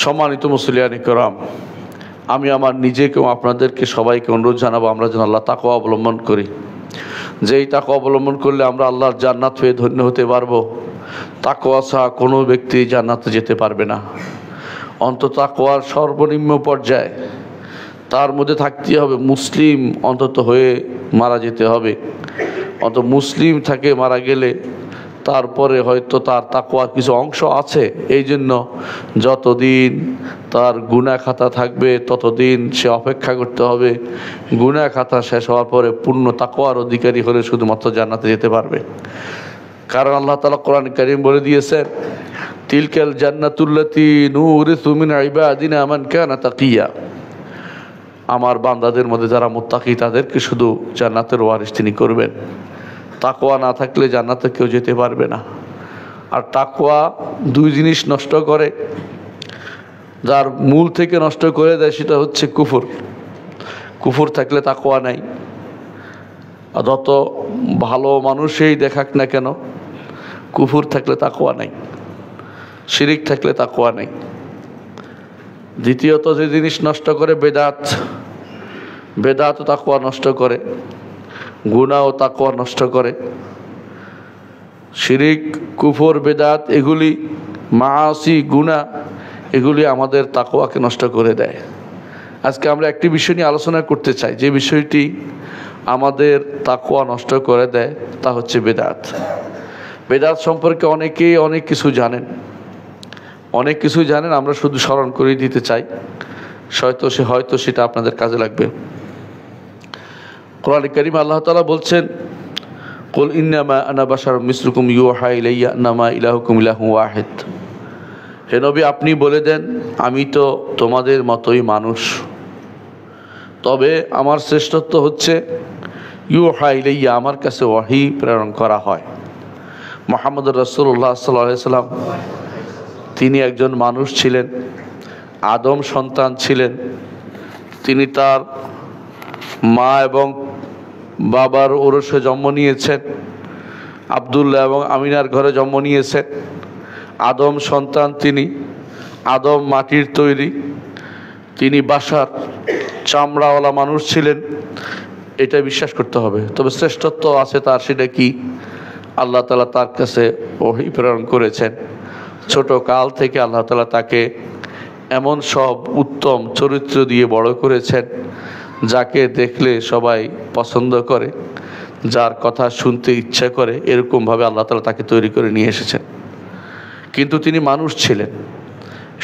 সম্মানিত মুসলিয়ান کرام, আমি আমার নিজেকে ও আপনাদেরকে সবাইকে অনুরোধ জানাবো আমরা যেন আল্লাহ তাকওয়া অবলম্বন করি। যেই তাকওয়া অবলম্বন করলে আমরা আল্লাহর জান্নাত পেয়ে ধন্য হতে পারবো। তাকওয়া ছাড়া কোনো ব্যক্তি জান্নাতে যেতে পারবে না। অন্তত তাকওয়ার সর্বনিম্ন পর্যায়ে তার মধ্যে থাকতে হবে মুসলিম অন্তত হয়ে মারা যেতে হবে। অন্তত মুসলিম থাকে মারা গেলে তারপরে হয়তো তার তাকওয়ার কিছু অংশ আছে। এই জন্য যতদিন তার গুনাহ খাতা থাকবে ততদিন সে অপেক্ষা করতে হবে। গুনাহ খাতা শেষ হওয়ার পরে পূর্ণ তাকওয়ার অধিকারী হলে শুধুমাত্র জান্নাতে যেতে পারবে। কারণ আল্লাহ তাআলা কোরআন কারীম বলে দিয়েছেন, তিলকাল জান্নাতুল্লাতী নুরিসু মিন ইবাদিনা মান কানা তাকিয়া। আমার বান্দাদের মধ্যে যারা মুত্তাকি তাদেরকে শুধু জান্নাতের ওয়ারিস তিনি করবেন। তাকওয়া না থাকলে জান্নাতে কেউ যেতে পারবে না। আর তাকওয়া দুই জিনিস নষ্ট করে, যার মূল থেকে নষ্ট করে দেয় সেটা হচ্ছে কুফর। কুফর থাকলে তাকওয়া নাই। যত ভালো মানুষই দেখাক না কেন, কুফর থাকলে তাকওয়া নাই, শিরিক থাকলে তাকওয়া নাই। দ্বিতীয়ত যে জিনিস নষ্ট করে বেদাত, বেদাত তাকওয়া নষ্ট করে, গুনাহ ও তাকওয়া নষ্ট করে। শিরিক, কুফর, বেদাত এগুলি মাআসি, গুনাহ এগুলি আমাদের তাকওয়াকে নষ্ট করে দেয়। আজকে আমরা একটি বিষয় নিয়ে আলোচনা করতে চাই, যে বিষয়টি আমাদের তাকওয়া নষ্ট করে দেয় তা হচ্ছে বেদাত। বেদাত সম্পর্কে অনেকেই অনেক কিছু জানেন, অনেক কিছু জানেন। আমরা শুধু স্মরণ করে দিতে চাই, হয়তো সেটা আপনাদের কাজে লাগবে। কোরআন কারীমে আল্লাহ তাআলা বলছেন, কুল ইন্নামা আনা বাশারুম মিসলুকুম ইউহা ইলাইয়া আন্নামা ইলাহুকুম ইলাহুন ওয়াহিদ। হে নবী, আপনি বলে দেন আমি তো তোমাদের মতোই মানুষ, তবে আমার শ্রেষ্ঠত্ব হচ্ছে ইউহা ইলাইয়া, আমার কাছে ওয়াহি প্রেরণ করা হয়। মুহাম্মদুর রাসূলুল্লাহ সাল্লাল্লাহু আলাইহি সাল্লাম তিনি একজন মানুষ ছিলেন, আদম সন্তান ছিলেন। তিনি তার মা এবং বাবার ঔরসে জন্ম নিয়েছেন, আব্দুল্লাহ এবং আমিনার ঘরে জন্ম নিয়েছেন। আদম সন্তান তিনি, আদম মাটির তৈরি, তিনি বাশার চামড়াওয়ালা মানুষ ছিলেন, এটা বিশ্বাস করতে হবে। তবে শ্রেষ্ঠত্ব আছে তার, সেটা কি? আল্লাহ তাআলা তার কাছে ওহী প্রেরণ করেছেন। ছোট কাল থেকে আল্লাহ তাআলা তাকে এমন সব উত্তম চরিত্র দিয়ে বড় করেছেন, যাকে দেখলে সবাই পছন্দ করে, যার কথা শুনতে ইচ্ছা করে, এরকমভাবে আল্লাহ তাআলা তাকে তৈরি করে নিয়ে এসেছেন। কিন্তু তিনি মানুষ ছিলেন।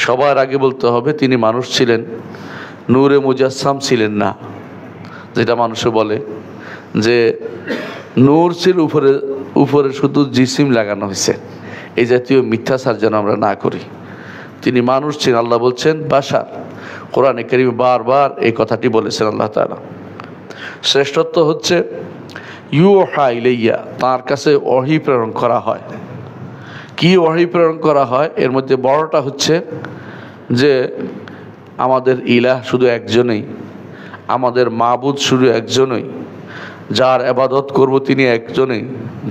সবার আগে বলতে হবে তিনি মানুষ ছিলেন, নূরে মুজাসসাম ছিলেন না। যেটা মানুষে বলে যে নূর ছিল, উপরে শুধু জিসিম লাগানো হয়েছে, এই জাতীয় মিথ্যাচার যেন আমরা না করি। তিনি মানুষ ছিলেন। আল্লাহ বলছেন বাশার, কোরআনে কারীমে বারবার এই কথাটি বলেছেন আল্লাহ তাআলা। শ্রেষ্ঠত্ব হচ্ছে ইউহা ইলাইয়া, তার কাছে ওহী প্রেরণ করা হয়। কি ওহী প্রেরণ করা হয়? এর মধ্যে বড়টা হচ্ছে যে আমাদের ইলাহ শুধু একজনই, আমাদের মাবুদ শুধু একজনই, যার ইবাদত করব তিনি একজনই,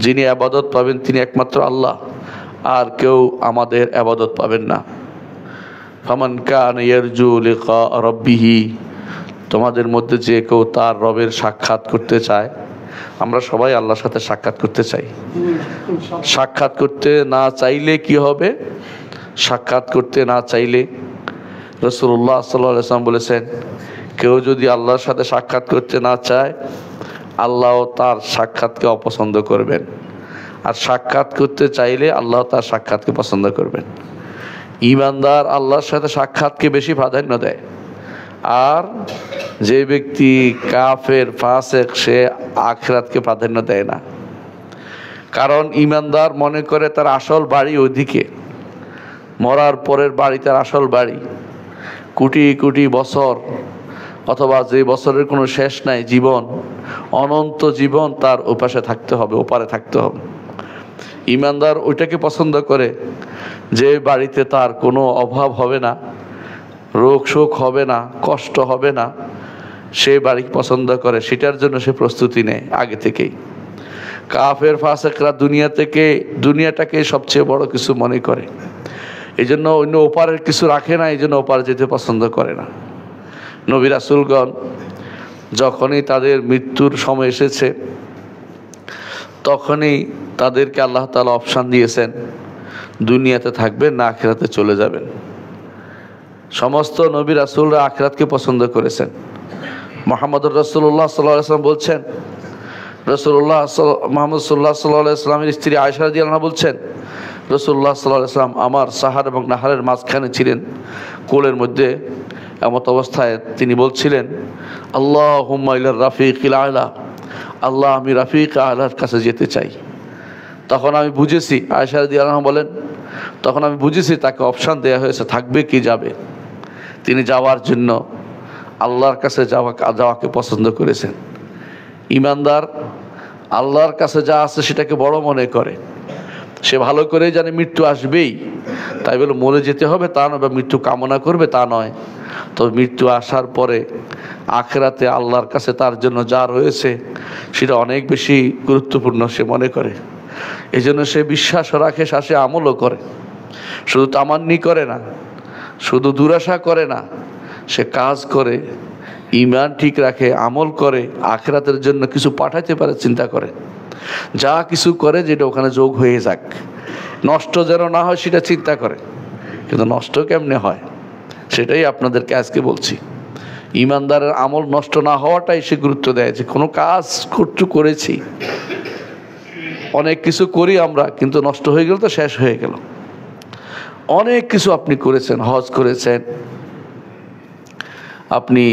যিনি ইবাদত পাবেন তিনি একমাত্র আল্লাহ, আর কেউ আমাদের ইবাদত পাবেন না। ফামান কানা ইয়ারজু লিকা রাব্বিহি, তোমাদের মধ্যে যে কেউ তার রবের সাক্ষাৎ করতে চায়, আমরা সবাই আল্লাহর সাথে সাক্ষাৎ করতে চাই। সাক্ষাৎ করতে না চাইলে কি হবে? সাক্ষাৎ করতে না চাইলে রাসূলুল্লাহ সাল্লাল্লাহু আলাইহি ওয়াসাল্লাম বলেছেন, কেউ যদি আল্লাহর সাথে সাক্ষাৎ করতে না চায়, আল্লাহ তার সাক্ষাৎকে অপছন্দ করবেন। আর সাক্ষাৎ করতে চাইলে আল্লাহ তার সাক্ষাৎকে পছন্দ করবেন। ঈমানদার আল্লাহর সাথে সাক্ষাৎকে বেশি প্রাধান্য দেয়। আর যে ব্যক্তি কাফের, ফাসিক, সে আখিরাতকে প্রাধান্য দেয় না। কারণ ঈমানদার মনে করে তার আসল বাড়ি ওইদিকে, মরার পরের বাড়ি তার আসল বাড়ি। কোটি কোটি বছর, অথবা যে বছরের কোনো শেষ নাই, জীবন, অনন্ত জীবন তার ওপাশে থাকতে হবে, ওপারে থাকতে হবে। ঈমানদার ওইটাকে পছন্দ করে যে বাড়িতে তার কোনো অভাব হবে না, রোগ শোক হবে না, কষ্ট হবে না, সে বাড়ি পছন্দ করে। সেটার জন্য সে প্রস্তুতি নেয় আগে থেকেই। কাফের ফাসিকরা দুনিয়াটাকে সবচেয়ে বড় কিছু মনে করে। এই জন্য অন্য ওপারের কিছু রাখে না, এই জন্য ওপারে যেতে পছন্দ করে না। নবী রাসূলগণ যখনই তাদের মৃত্যুর সময় এসেছে তখনই তাদেরকে আল্লাহ তাআলা অপশান দিয়েছেন, দুনিয়াতে থাকবেন না আখিরাতে চলে যাবেন। সমস্ত নবী রাসূলরা আখিরাতকে পছন্দ করেছেন। মুহাম্মদুর রাসূলুল্লাহ সাল্লাল্লাহু আলাইহি ওয়াসাল্লাম বলছেন, মুহাম্মদ সাল্লাল্লাহু আলাইহি ওয়াসাল্লামের স্ত্রী আয়েশা রাদিয়াল্লাহু আনহা বলছেন, রাসূলুল্লাহ সাল্লাল্লাহু আলাইহি ওয়াসাল্লাম আমার সাহার এবং নাহারের মাঝখানে ছিলেন, কোলের মধ্যে। এমত অবস্থায় তিনি বলছিলেন, আল্লাহুম্মা ইলার রাফিকিল আ'লা, আল্লাহ আমি রাফিক আ'লার কাছে যেতে চাই। তখন আমি বুঝেছি, আয়েশা রাদিয়াল্লাহু আনহা বলেন, তখন আমি বুঝেছি তাকে অপশান দেওয়া হয়েছে থাকবে কি যাবে। তিনি যাওয়ার জন্য আল্লাহর কাছে যাওয়াকে পছন্দ করেছেন। ঈমানদার আল্লাহর কাছে যা আছে সেটাকে বড় মনে করে, সে ভালো করে জানে মৃত্যু আসবেই, তাই বলে মরে যেতে হবে তা নয়, বা মৃত্যু কামনা করবে তা নয়। তবে মৃত্যু আসার পরে আখিরাতে আল্লাহর কাছে তার জন্য যা রয়েছে সেটা অনেক বেশি গুরুত্বপূর্ণ সে মনে করে। এই জন্য সে বিশ্বাসও রাখে, সে আমলও করে, শুধু তামান্নি করে না, শুধু দুরাশা করে না, সে কাজ করে, ঈমান ঠিক রাখে, আমল করে, আখিরাতের জন্য কিছু পাঠাইতে পারে চিন্তা করে, যা কিছু করে যেটা ওখানে যোগ হয়ে যাক, নষ্ট যেন না হয় সেটা চিন্তা করে। কিন্তু নষ্ট কেমনে হয় সেটাই আপনাদেরকে আজকে বলছি। ঈমানদারের আমল নষ্ট না হওয়াটাই সে গুরুত্ব দেয়, যে কোনো কাজ করেছি, অনেক কিছু করি আমরা, কিন্তু নষ্ট হয়ে গেল তো শেষ হয়ে গেল। অনেক কিছু আপনি করেছেন, হজ করেছেন, আপনি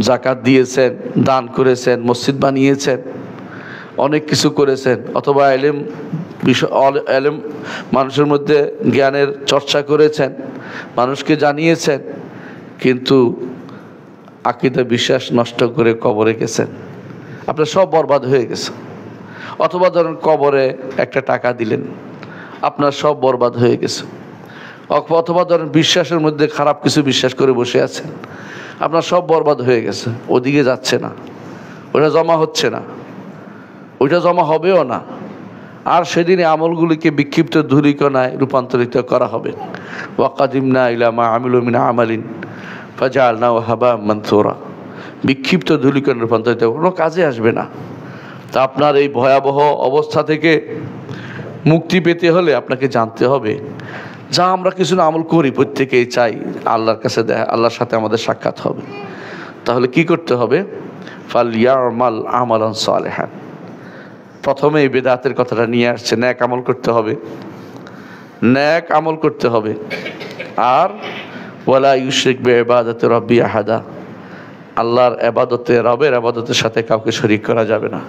যাকাত দিয়েছেন, দান করেছেন, মসজিদ বানিয়েছেন, অনেক কিছু করেছেন, অথবা এলেম মানুষের মধ্যে জ্ঞানের চর্চা করেছেন, মানুষকে জানিয়েছেন, কিন্তু আকীদা বিশ্বাস নষ্ট করে কবরে গেছেন, আপনার সব বরবাদ হয়ে গেছে। অথবা ধরেন কবরে একটা টাকা দিলেন, আপনার সব বরবাদ হয়ে গেছে। অথবা ধরেন বিশ্বাসের মধ্যে খারাপ কিছু বিশ্বাস করে বসে আছেন, আপনার সব বরবাদ হয়ে গেছে, ওদিকে যাচ্ছে না, ওটা জমা হচ্ছে না, ওইটা জমা হবেও না। আর সেদিনে আমলগুলিকে বিক্ষিপ্ত ধূলিকণায় রূপান্তরিত করা হবে। ওয়াকাদিমনা ইলা মা আমিলু মিন আমালিন ফাজআলনাহু হাবা'আম মানসুরা, বিক্ষিপ্ত ধূলিকণায় রূপান্তরিত, কোনো কাজে আসবে না। তা আপনার এই ভয়াবহ অবস্থা থেকে মুক্তি পেতে হলে আপনাকে জানতে হবে, যা আমরা কিছু আমল করি প্রত্যেকেই চাই আল্লাহর কাছে আল্লাহর সাথে আমাদের সাক্ষাৎ হবে। তাহলে কি করতে হবে? ফালইয়ামাল আমালান সালিহান। প্রথমে এই বেদাতের কথাটা নিয়ে আসছে, ন্যাক আমল করতে হবে, ন্যাক আমল করতে হবে। আর ওয়ালা ইউশরিক বিইবাদাতি রাব্বি আহাদা, আল্লাহর ইবাদতে, রবের ইবাদতের সাথে কাউকে শরীক করা যাবে না।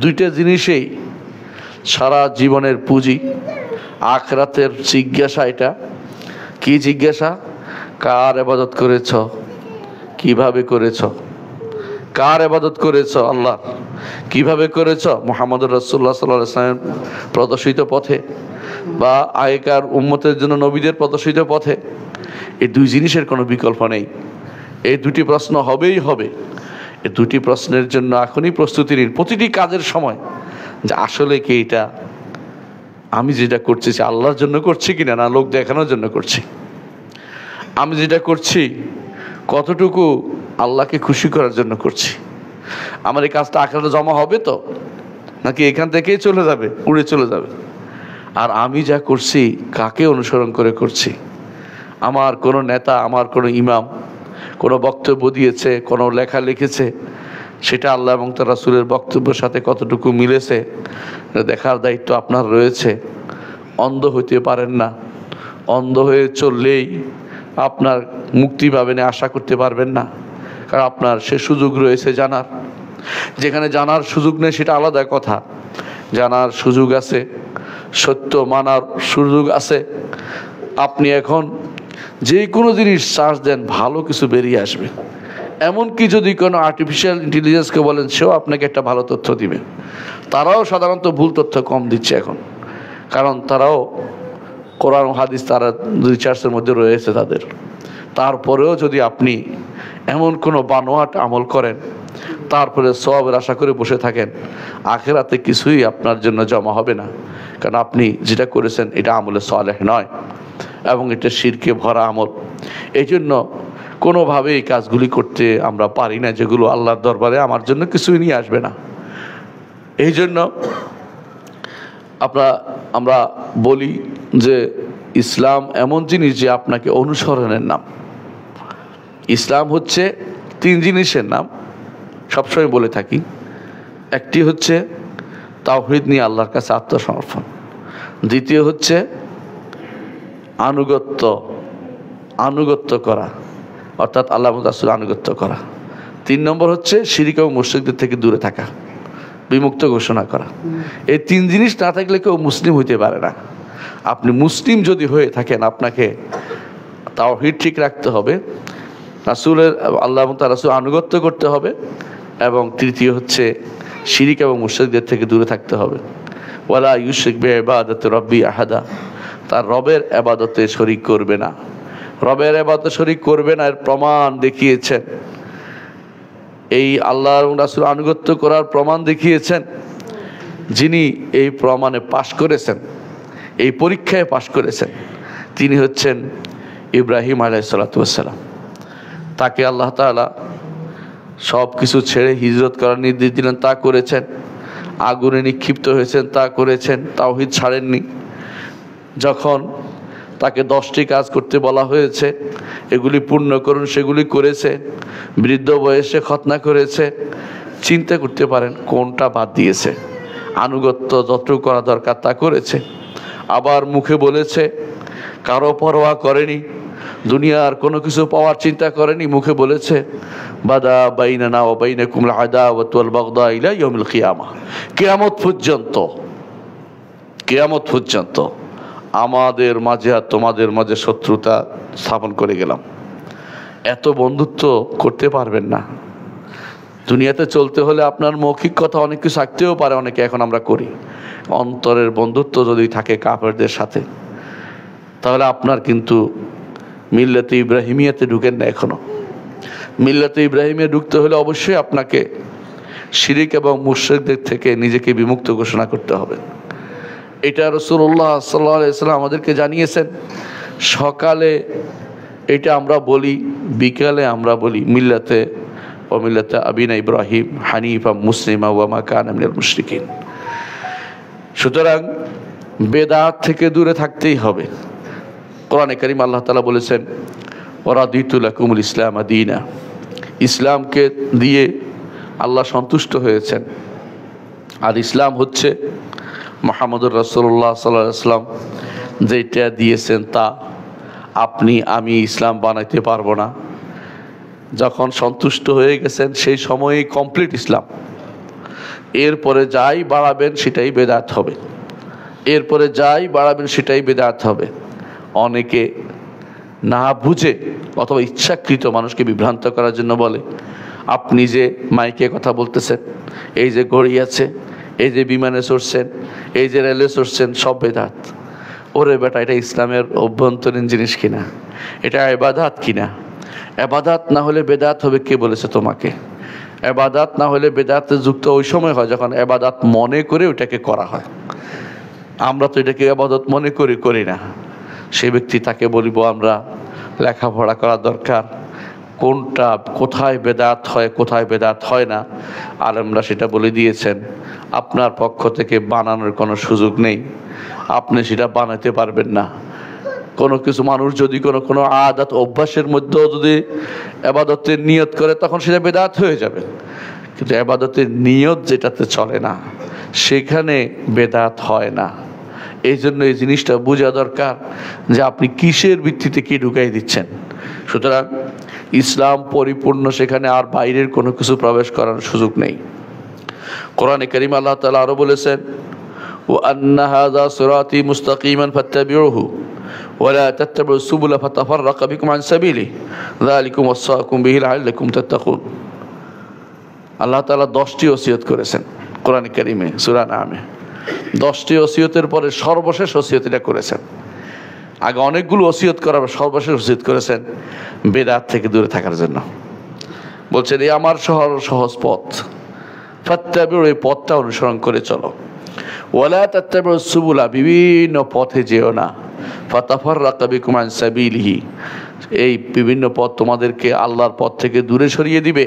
দুইটা জিনিসেই সারা জীবনের পুঁজি। আখিরাতের জিজ্ঞাসা, এটা কি জিজ্ঞাসা? কার ইবাদত করেছ, কিভাবে করেছ, কার ইবাদত করেছ? আল্লাহ। কিভাবে করেছ? মুহাম্মদুর রাসূলুল্লাহ সাল্লাল্লাহু আলাইহি ওয়াসাল্লাম প্রদর্শিত পথে, বা আগেকার উম্মতের জন্য নবীদের প্রদর্শিত পথে। এই দুই জিনিসের কোনো বিকল্প নেই, এই দুটি প্রশ্ন হবেই হবে। এই দুটি প্রশ্নের জন্য এখনই প্রস্তুতি নিন প্রতিটি কাজের সময়, যে আসলে কি এটা আমি যেটা করছি আল্লাহর জন্য করছি কিনা, না লোক দেখানোর জন্য করছি। আমি যেটা করছি কতটুকু আল্লাহকে খুশি করার জন্য করছি। আমার এই কাজটা আখিরাতে জমা হবে তো, নাকি এখান থেকেই চলে যাবে, উড়ে চলে যাবে? আর আমি যা করছি কাকে অনুসরণ করে করছি? আমার কোনো নেতা, আমার কোনো ইমাম কোনো বক্তব্য দিয়েছে, কোনো লেখা লিখেছে, সেটা আল্লাহ এবং তার রাসূলের বক্তব্যের সাথে কতটুকু মিলেছে দেখার দায়িত্ব আপনার রয়েছে। অন্ধ হইতে পারেন না, অন্ধ হয়ে চললেই আপনার মুক্তি পাবেন আশা করতে পারবেন না, কারণ আপনার সে সুযোগ রয়েছে জানার। যেখানে জানার সুযোগ নেই সেটা আলাদা কথা, জানার সুযোগ আছে, সত্য মানার সুযোগ আছে। আপনি এখন যে কোনো জিনিস সার্চ দেন, ভালো কিছু বেরিয়ে আসবে। এমনকি যদি কোনো আর্টিফিশিয়াল ইন্টেলিজেন্সকে বলেন, সেও আপনাকে একটা ভালো তথ্য দিবে। তারাও সাধারণত ভুল তথ্য কম দিচ্ছে এখন, কারণ তারাও কোরআন হাদিস তারা রিসার্চের মধ্যে রয়েছে তাদের। তারপরেও যদি আপনি এমন কোনো বানোয়াট আমল করেন, তারপরে সওয়াবের আশা করে বসে থাকেন, আখিরাতে কিছুই আপনার জন্য জমা হবে না, কারণ আপনি যেটা করেছেন এটা আমলে সালেহ নয়। এবং এটা শিরকে ভরা আমল। এই জন্য কোনোভাবে এই কাজগুলি করতে আমরা পারি না, যেগুলো আল্লাহর দরবারে আমার জন্য কিছুই নিয়ে আসবে না। এই জন্য আমরা বলি যে ইসলাম এমন জিনিস যে আপনাকে অনুসরণের নাম। ইসলাম হচ্ছে 3 জিনিসের নাম, সবসময় বলে থাকি। একটি হচ্ছে তাওহীদ নিয়ে আল্লাহর কাছে আত্মসমর্পণ, দ্বিতীয় হচ্ছে আনুগত্য করা, অর্থাৎ আল্লাহ রাসূলের আনুগত্য করা, 3 নম্বর হচ্ছে শিরক এবং মুশরিকদের থেকে দূরে থাকা, বিমুক্ত ঘোষণা করা। এই 3 জিনিস না থাকলে কেউ মুসলিম হইতে পারে না। আপনি মুসলিম যদি হয়ে থাকেন, আপনাকে তাওহীদ ঠিক রাখতে হবে, আল্লাহ এবং তার রাসূলের আনুগত্য করতে হবে, এবং তৃতীয় হচ্ছে শিরক এবং মুশরিকদের থেকে দূরে থাকতে হবে। ওয়ালা ইউশরিক বিইবাদাতি রাব্বি আহাদা, তার রবের ইবাদতে শরীক করবে না। রবের ইবাদতে শরীক করবে না এর প্রমাণ দেখিয়েছেন, এই আল্লাহ এবং রাসূলের আনুগত্য করার প্রমাণ দেখিয়েছেন যিনি এই প্রমাণে পাশ করেছেন, এই পরীক্ষায় পাশ করেছেন, তিনি হচ্ছেন ইব্রাহিম আলাইহিস সালাতু ওয়াস সালাম। তাকে আল্লাহ তাআলা সব কিছু ছেড়ে হিজরত করার নির্দেশ দিলেন, তা করেছেন। আগুনে নিক্ষিপ্ত হয়েছেন, তা করেছেন, তাওহীদ ছাড়েননি। যখন তাকে 10টি কাজ করতে বলা হয়েছে, এগুলি পূর্ণ করুন, সেগুলি করেছে। বৃদ্ধ বয়সে খতনা করেছে। চিন্তা করতে পারেন কোনটা বাদ দিয়েছে। আনুগত্য যতটুকু করা দরকার তা করেছে। আবার মুখে বলেছে, কারো পরোয়া করেনি, দুনিয়ার কোনো কিছু পাওয়ার চিন্তা করেনি। মুখে বলেছে বাদা বাইনানা ওয়া বাইনাকুমুল আদাওয়াতু ওয়াল বাগদা ইলা ইয়াউমিল কিয়ামাহ, কিয়ামত পর্যন্ত আমাদের মাঝে আর তোমাদের মাঝে শত্রুতা স্থাপন করে গেলাম। এত বন্ধুত্ব করতে পারবেন না। দুনিয়াতে চলতে হলে আপনার মৌখিক কথা অনেক কিছু থাকতেও পারে, অনেকে এখন আমরা করি। অন্তরের বন্ধুত্ব যদি থাকে কাফেরদের সাথে, তাহলে আপনার কিন্তু মিল্লাতে ইব্রাহিমিয়াতে ঢুকেন না এখনো। মিল্লাতে ইব্রাহিমে ঢুকতে হলে অবশ্যই আপনাকে শিরিক এবং মুশরিকদের থেকে নিজেকে বিমুক্ত ঘোষণা করতে হবে। এটা রাসূলুল্লাহ সাল্লাল্লাহু আলাইহি ওয়াসাল্লাম আমাদেরকে জানিয়েছেন। সকালে এটা আমরা বলি, বিকালে আমরা বলি মিল্লাতে আবিনা ইব্রাহিম হানিফা মুসলিমা ওয়া মা কানা মিনাল মুশরিকিন। সুতরাং বেদাত থেকে দূরে থাকতেই হবে। কোরআনে কারীম আল্লাহ তাআলা বলেছেন ওয়ারাদিতু লাকুমুল ইসলাম দীনা, ইসলামকে দিয়ে আল্লাহ সন্তুষ্ট হয়েছেন। আর ইসলাম হচ্ছে মুহাম্মদুর রাসূলুল্লাহ সাল্লাল্লাহু আলাইহি ওয়াসাল্লাম যেটা দিয়েছেন তা। আমি ইসলাম বানাইতে পারবো না। যখন সন্তুষ্ট হয়ে গেছেন সেই সময়েই কমপ্লিট ইসলাম। এরপরে যাই বাড়াবেন সেটাই বেদাত হবে। অনেকে না বুঝে অথবা ইচ্ছাকৃত মানুষকে বিভ্রান্ত করার জন্য বলে, আপনি যে মাইকে কথা বলতেছেন, এই যে ঘড়ি আছে, এই যে বিমানে চড়ছেন, এই যে রেলে চড়ছেন, সব বেদাত। ওরে বেটা, এটা ইসলামের অভ্যন্তরীণ জিনিস কিনা? এটা ইবাদত কিনা? ইবাদত না হলে বেদাত হবে কে বলেছে তোমাকে? ইবাদত না হলে বেদাতে যুক্ত ওই সময় হয় যখন ইবাদত মনে করে ওটাকে করা হয়। আমরা তো এটাকে ইবাদত মনে করি না। সেই ব্যক্তি, তাকে বলিব আমরা লেখাপড়া করা দরকার, কোথায় বেদাত হয় কোথায় বেদাত হয় না আলেমরা সেটা বলে দিয়েছেন। আপনার পক্ষ থেকে বানানোর কোনো সুযোগ নেই, আপনি সেটা বানাতে পারবেন না। কোনো কিছু মানুষ যদি কোনো আদাত অভ্যাসের মধ্যেও যদি ইবাদতের নিয়ত করে, তখন সেটা বেদাত হয়ে যাবে। কিন্তু ইবাদতের নিয়ত যেটাতে চলে না, সেখানে বেদাত হয় না। এই জন্য এই জিনিসটা বোঝা দরকার যে আপনি কিসের ভিত্তিতে কি ঢুকাই দিচ্ছেন। সুতরাং ইসলাম পরিপূর্ণ, সেখানে আর বাইরের কোনো কিছু প্রবেশ করার সুযোগ নেই। কোরআনে কারীম আল্লাহ তাআলা আরো বলেছেন ওয়া আন্না হাযা সিরাতি মুস্তাকিমান ফাত্তাবিউহু ওয়া লা তাত্তাবিউস সুবুলা ফাতাফাররাকা বিকুম আন সাবিলিহি যালিকুম ওয়াসাকুম বিহি লাআল্লাকুম তাত্তাকুন। আল্লাহ তাআলা 10টি ওসিয়ত করেছেন কোরআনে কারীমে, সূরা নামে 10টি ওসিয়তের পরে সর্বশেষ ওসিয়ত এটা করেছেন। আগে অনেকগুলো ওসিয়ত করার পর সর্বশেষ ওসিয়ত করেছেন বেদাত থেকে দূরে থাকার জন্য। বলছেন এই আমার সহজ পথ, ফাত্তাবিউ, এই পথটা অনুসরণ করে চলো। ওয়ালা তাত্তাবিউস সুবুলা, বিভিন্ন পথে যেও না, ফাতাফাররাকা বিকুম আন সাবিলিহি, এই বিভিন্ন পথ তোমাদেরকে আল্লাহর পথ থেকে দূরে সরিয়ে দিবে।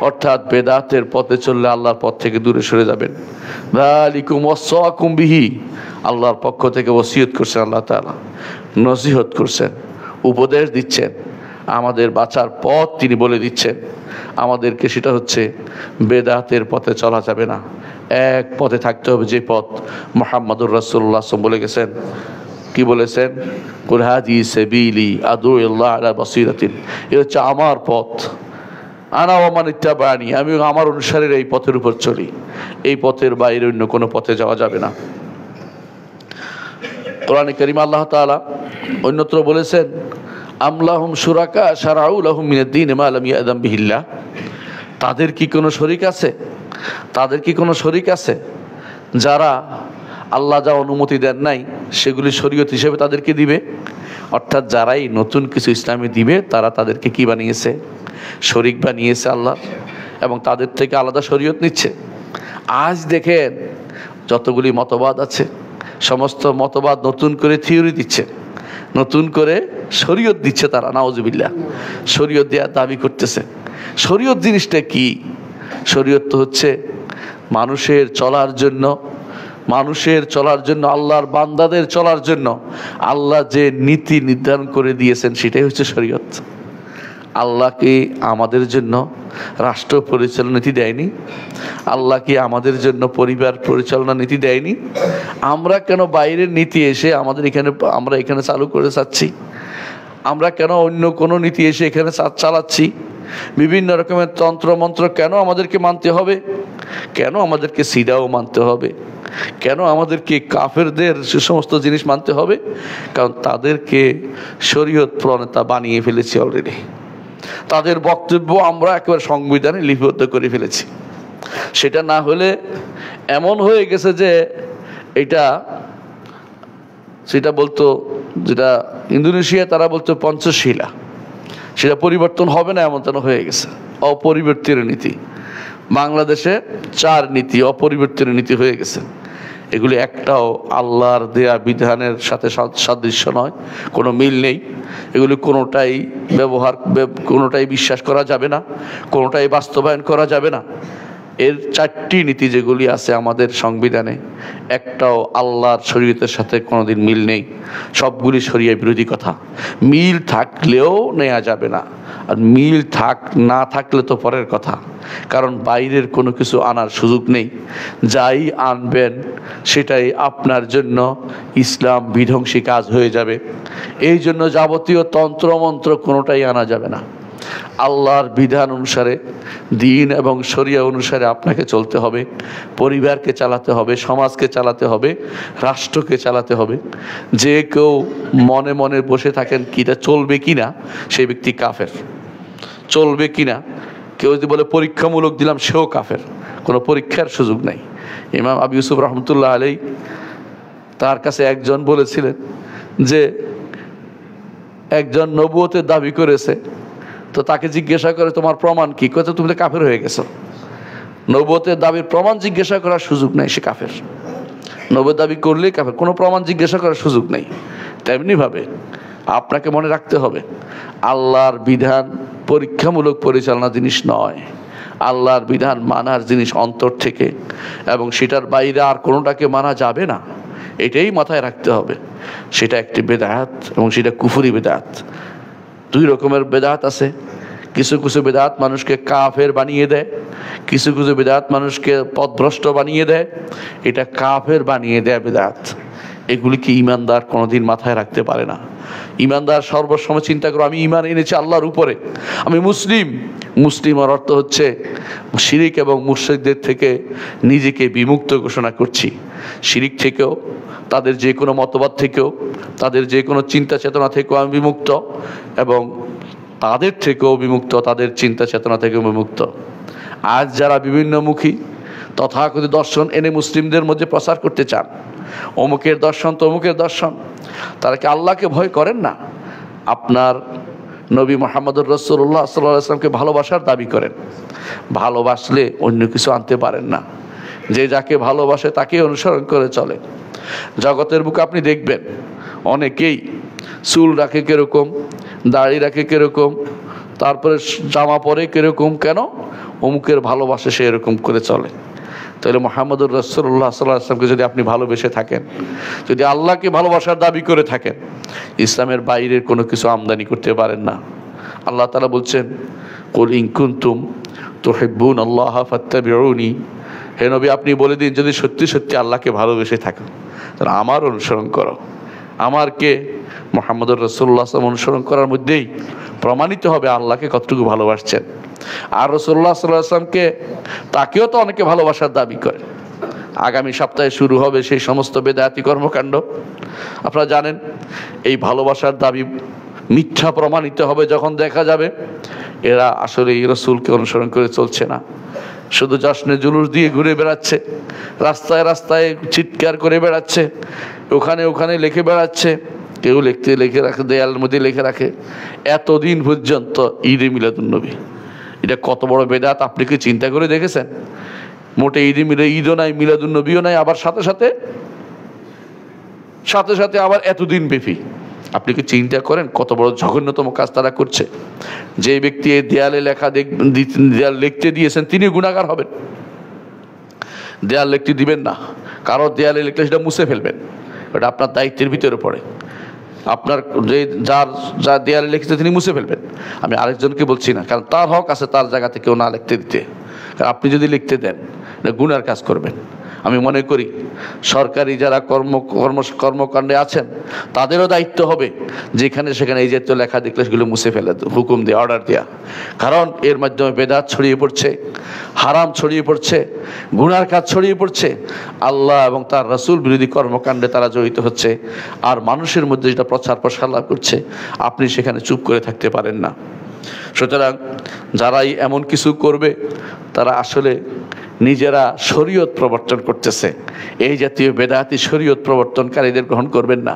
অর্থাৎ বেদাতের পথে চললে আল্লাহর পথ থেকে দূরে সরে যাবেন। যালিকুম ওয়াসাকুম বিহি, আল্লাহর পক্ষ থেকে ওসিয়ত করছেন আল্লাহ তাআলা, নসিহত করছেন, উপদেশ দিচ্ছেন, আমাদের বাঁচার পথ তিনি বলে দিচ্ছেন আমাদেরকে। সেটা হচ্ছে বেদাতের পথে চলা যাবে না, এক পথে থাকতে হবে, যে পথ মুহাম্মদুর রাসূলুল্লাহ সাল্লাল্লাহু আলাইহি ওয়াসাল্লাম বলে গেছেন। কি বলেছেন? কুল হাযিহি সাবিলি আদউ ইল্লাহ আলা বাসীরাতিন, এটা হচ্ছে আমার পথ, আনা ওয়া মান ইত্তাবানি, আমি আমার অনুসারীরা এই পথের উপর চলি, এই পথের বাইরে অন্য কোনো পথে যাওয়া যাবে না। কোরআনে কারীমে আল্লাহ তাআলা অন্যত্র বলেছেন আম লাহুম শুরাকা শারাউ লাহুম মিনাদ দীন মা লাম ইয়াযাম বিহিল্লাহ, তাদের কি কোনো শরীক আছে? তাদের কি কোনো শরীক আছে যারা আল্লাহ যা অনুমতি দেন নাই সেগুলি শরীয়ত হিসেবে তাদেরকে দিবে? অর্থাৎ যারাই নতুন কিছু ইসলামে দিবে তারা তাদেরকে কি বানিয়েছে? শরীক বানিয়েছে আল্লাহ, এবং তাদের থেকে আলাদা শরীয়ত নিচ্ছে। আজ দেখেন যতগুলি মতবাদ আছে, সমস্ত মতবাদ নতুন করে থিওরি দিচ্ছে, নতুন করে শরীয়ত দিচ্ছে তারা, নাউজুবিল্লাহ, শরীয়ত দেওয়ার দাবি করতেছে। শরীয়ত জিনিসটা কি? শরীয়ত তো হচ্ছে মানুষের চলার জন্য, মানুষের চলার জন্য, আল্লাহর বান্দাদের চলার জন্য আল্লাহ যে নীতি নির্ধারণ করে দিয়েছেন সেটাই হচ্ছে শরীয়ত। আল্লাহ কি আমাদের জন্য রাষ্ট্র পরিচালনা নীতি দেয়নি? আল্লাহ কি আমাদের জন্য পরিবার পরিচালনা নীতি দেয়নি? আমরা কেন বাইরের নীতি এসে আমরা এখানে চালু করে চাচ্ছি? আমরা কেন অন্য কোনো নীতি এসে এখানে চালাচ্ছি? বিভিন্ন রকমের তন্ত্রমন্ত্র কেন আমাদেরকে মানতে হবে? কেন আমাদেরকে সিদাও মানতে হবে? কেন আমাদেরকে কাফেরদের সে সমস্ত জিনিস মানতে হবে? কারণ তাদেরকে শরীয়ত প্রণেতা বানিয়ে ফেলেছি অলরেডি, তাদের বক্তব্য আমরা একেবারে সংবিধানে লিপিবদ্ধ করে ফেলেছি। সেটা না হলে এমন হয়ে গেছে যে সেটা বলতো, যেটা ইন্দোনেশিয়া তারা বলতো পঞ্চশীলা, সেটা পরিবর্তন হবে না এমন তেন হয়ে গেছে, অপরিবর্তিত নীতি। বাংলাদেশে 4 নীতি অপরিবর্তিত নীতি হয়ে গেছে। এগুলি একটাও আল্লাহর দেয়া বিধানের সাথে সাদৃশ্য নয়, কোনো মিল নেই। এগুলি কোনোটাই বিশ্বাস করা যাবে না, কোনোটাই বাস্তবায়ন করা যাবে না। এর 4টি নীতি যেগুলি আছে আমাদের সংবিধানে, একটাও আল্লাহর শরীয়তের সাথে কোনোদিন মিল নেই, সবগুলি শরীয়ত বিরোধী কথা। মিল থাকলেও নেওয়া যাবে না, আর মিল না থাকলে তো পরের কথা, কারণ বাইরের কোনো কিছু আনার সুযোগ নেই। যাই আনবেন সেটাই আপনার জন্য ইসলাম বিধ্বংসী কাজ হয়ে যাবে। এই জন্য যাবতীয় তন্ত্রমন্ত্র কোনোটাই আনা যাবে না। আল্লাহর বিধান অনুসারে, দিন এবং শরিয়া অনুসারে আপনাকে চলতে হবে, পরিবারকে চালাতে হবে, সমাজকে চালাতে হবে, রাষ্ট্রকে চালাতে হবে। যে কেউ মনে মনে বসে থাকেন কিটা চলবে কিনা, সেই ব্যক্তি কাফের। চলবে কিনা কেউ যদি বলে পরীক্ষামূলক দিলাম, সেও কাফের, কোনো পরীক্ষার সুযোগ নাই। ইমাম আবু ইউসুফ রহমতুল্লাহ আলাই, তার কাছে একজন বলেছিলেন যে একজন নবুয়তের দাবি করেছে, তো তাকে জিজ্ঞাসা করে তোমার প্রমাণ কি? কত তুমি তো কাফের হয়ে গেছো। নবুয়তের দাবির প্রমাণ জিজ্ঞাসা করার সুযোগ নাই, সে কাফের। নবুয়ত দাবি করলেই কাফের, কোনো প্রমাণ জিজ্ঞাসা করার সুযোগ নেই। তেমনিভাবে আপনাকে মনে রাখতে হবে আল্লাহর বিধান পরীক্ষামূলক পরিচালনা জিনিস নয়। আল্লাহর বিধান মানার জিনিস অন্তর থেকে, এবং সেটার বাইরে আর কোনোটাকে মানা যাবে না, এটাই মাথায় রাখতে হবে। সেটা একটি বেদাত, এবং সেটা কুফরি বেদাত। 2 রকমের বেদাত আছে। কিছু কিছু বেদাত মানুষকে কাফের বানিয়ে দেয়, কিছু কিছু বেদাত মানুষকে পথভ্রষ্ট বানিয়ে দেয়। এটা কাফের বানিয়ে দেয় বেদাত, এগুলিকে ঈমানদার কোনোদিন মাথায় রাখতে পারে না। ঈমানদার সর্বসময় চিন্তা করো, আমি ঈমান এনেছি আল্লাহর উপরে, আমি মুসলিম। মুসলিমের অর্থ হচ্ছে শিরিক এবং মুশরিকদের থেকে নিজেকে বিমুক্ত ঘোষণা করছি। শিরিক থেকেও, তাদের যে কোনো মতবাদ থেকেও, তাদের যে কোনো চিন্তা চেতনা থেকেও আমি বিমুক্ত, এবং তাদের থেকেও বিমুক্ত, তাদের চিন্তা চেতনা থেকেও বিমুক্ত। আজ যারা বিভিন্নমুখী তথাকথিত দর্শন এনে মুসলিমদের মধ্যে প্রচার করতে চান, অমুকের দর্শন তমুকের দর্শন, তারা কি আল্লাহকে ভয় করেন না? আপনার নবী মুহাম্মদুর রাসূলুল্লাহ সাল্লাল্লাহু আলাইহি ওয়াসাল্লামকে ভালোবাসার দাবি করেন, ভালোবাসলে অন্য কিছু আনতে পারেন না। যে যাকে ভালোবাসে তাকে অনুসরণ করে চলে। জগতের বুকে আপনি দেখবেন অনেকেই চুল রাখে কীরকম, দাড়ি রাখে কীরকম, তারপরে জামা পরে কীরকম, কেন? অমুকের ভালোবাসে সে এরকম করে চলে। তাহলে মুহাম্মদুর রাসূলুল্লাহ সাল্লাল্লাহু আলাইহি ওয়াসাল্লামকে যদি আপনি ভালোবেসে থাকেন, যদি আল্লাহকে ভালোবাসার দাবি করে থাকেন, ইসলামের বাইরের কোনো কিছু আমদানি করতে পারেন না। আল্লাহ তাআলা বলছেন, কুল ইন কুনতুম তুহিব্বুনাল্লাহ ফাত্তাবিউনি, হে নবী আপনি বলে দিন যদি সত্যি সত্যি আল্লাহকে ভালোবেসে থাকো তাহলে আমার অনুসরণ করো। আমার কে? মুহাম্মদুর রাসূলুল্লাহ সাল্লাল্লাহু আলাইহি ওয়াসাল্লাম অনুসরণ করার মধ্যেই প্রমাণিত হবে আল্লাহকে কতটুকু ভালোবাসছেন। আর রাসূলুল্লাহ সাল্লাল্লাহু আলাইহি ওয়াসাল্লামকে, তাকেও তো অনেকে ভালোবাসার দাবি করে। আগামী সপ্তাহে শুরু হবে সেই সমস্ত বেদায়াতি কর্মকাণ্ড। আপনারা জানেন এই ভালোবাসার দাবি মিথ্যা প্রমাণিত হবে যখন দেখা যাবে এরা আসলে এই রাসূলকে অনুসরণ করে চলছে না, শুধু জশ্নে জুলুস দিয়ে ঘুরে বেড়াচ্ছে, রাস্তায় রাস্তায় চিৎকার করে বেড়াচ্ছে, ওখানে ওখানে লিখে বেড়াচ্ছে, কেউ লিখে রাখে দেয়ালের মধ্যে লিখে রাখে এতদিন পর্যন্ত ঈদে মিলাদুন্নবী। এটা কত বড় বেদাত আপনি কি চিন্তা করে দেখেছেন? মোটে ঈদও নাই, মিলাদুন্নবীও নাই, আবার সাথে সাথে আবার এতদিন ব্যাপী। আপনি কি চিন্তা করেন কত বড় জঘন্যতম কাজ তারা করছে? যে ব্যক্তি এই দেয়ালে লেখা দেয়াল লিখতে দিয়েছেন তিনি গুনাহগার হবেন। দেয়াল লিখতে দিবেন না, কারো দেয়ালে লিখলে সেটা মুছে ফেলবেন, এটা আপনার দায়িত্বের ভিতরে পড়ে। আপনার যার দেয়ালে লিখেছে তিনি মুছে ফেলবেন। আমি আরেকজনকে বলছি না, কারণ তার হক আছে তার জায়গা থেকে কেউ না লিখতে দিতে। আপনি যদি লিখতে দেন এটা গুনার কাজ করবেন। আমি মনে করি সরকারি যারা কর্মকাণ্ডে আছেন তাদেরও দায়িত্ব হবে যেখানে সেখানে এই জাতীয় লেখা দেখলে সেগুলো মুছে ফেলে হুকুম দিয়ে, অর্ডার দেওয়া। কারণ এর মাধ্যমে বেদাত ছড়িয়ে পড়ছে, হারাম ছড়িয়ে পড়ছে, গুনার কাজ ছড়িয়ে পড়ছে, আল্লাহ এবং তার রাসূল বিরোধী কর্মকাণ্ডে তারা জড়িত হচ্ছে, আর মানুষের মধ্যে যেটা প্রচার প্রসার লাভ করছে আপনি সেখানে চুপ করে থাকতে পারেন না। সুতরাং যারাই এমন কিছু করবে তারা আসলে নিজেরা শরীয়ত প্রবর্তন করতেছে। এই জাতীয় বেদাতি শরীয়ত প্রবর্তনকারীদের গ্রহণ করবেন না।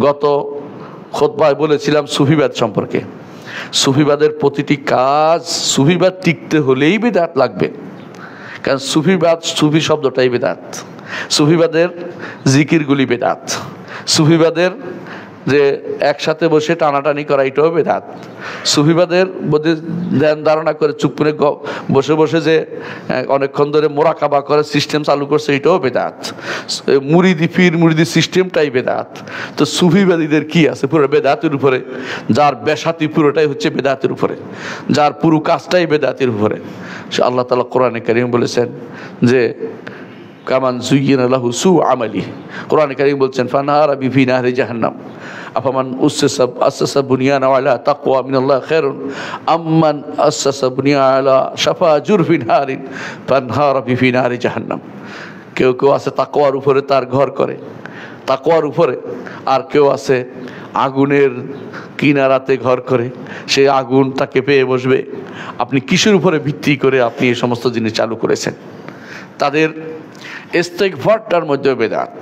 গত খুতবায় বলেছিলাম সুফিবাদ সম্পর্কে। সুফিবাদের প্রতিটি কাজ, সুফিবাদ টিকতে হলেই বেদাত লাগবে, কারণ সুফি শব্দটাই বেদাত। সুফিবাদের জিকিরগুলি বেদাত, সুফিবাদের যে একসাথে বসে টানাটানি করা এটাও বেদাত, সুফিবাদের মধ্যে ধ্যান ধারণা করে চুপ করে বসে বসে যে অনেকক্ষণ ধরে মোরাকাবা করে সিস্টেম চালু করছে এটাও বেদাত, মুরিদি সিস্টেমটাই বেদাত। তো সুফিবাদীদের কি আছে? পুরো বেদাতের উপরে, যার বেসাতি পুরোটাই হচ্ছে বেদাতের উপরে, যার পুরো কাজটাই বেদাতের উপরে। আল্লাহ তাআলা কোরআনে কারীম বলেছেন যে কামান যুয়্যিনা লাহু সু আমালি, কোরআনে কারীম বলছেন ফানহারা বিফি নাহরি জাহান্নাম আফামান আসাসা বুনিয়ানা আলা তাকওয়া মিনাল্লাহ খায়রুন আম্মান আসাসা বুনিয়ানা আলা শাফা জুরফিন হারিন ফানহারা বিফি নাহরি জাহান্নাম। কেউ আছে তাকওয়ার উপরে তার ঘর করে, তাকওয়ার উপরে, আর কেউ আছে আগুনের কিনারাতে ঘর করে, সে আগুন তাকে পেয়ে বসবে। আপনি কিসের উপরে ভিত্তি করে আপনি এই সমস্ত জিনিস চালু করেছেন? তাদের ইস্তেগফারটার মধ্যে বেদাত।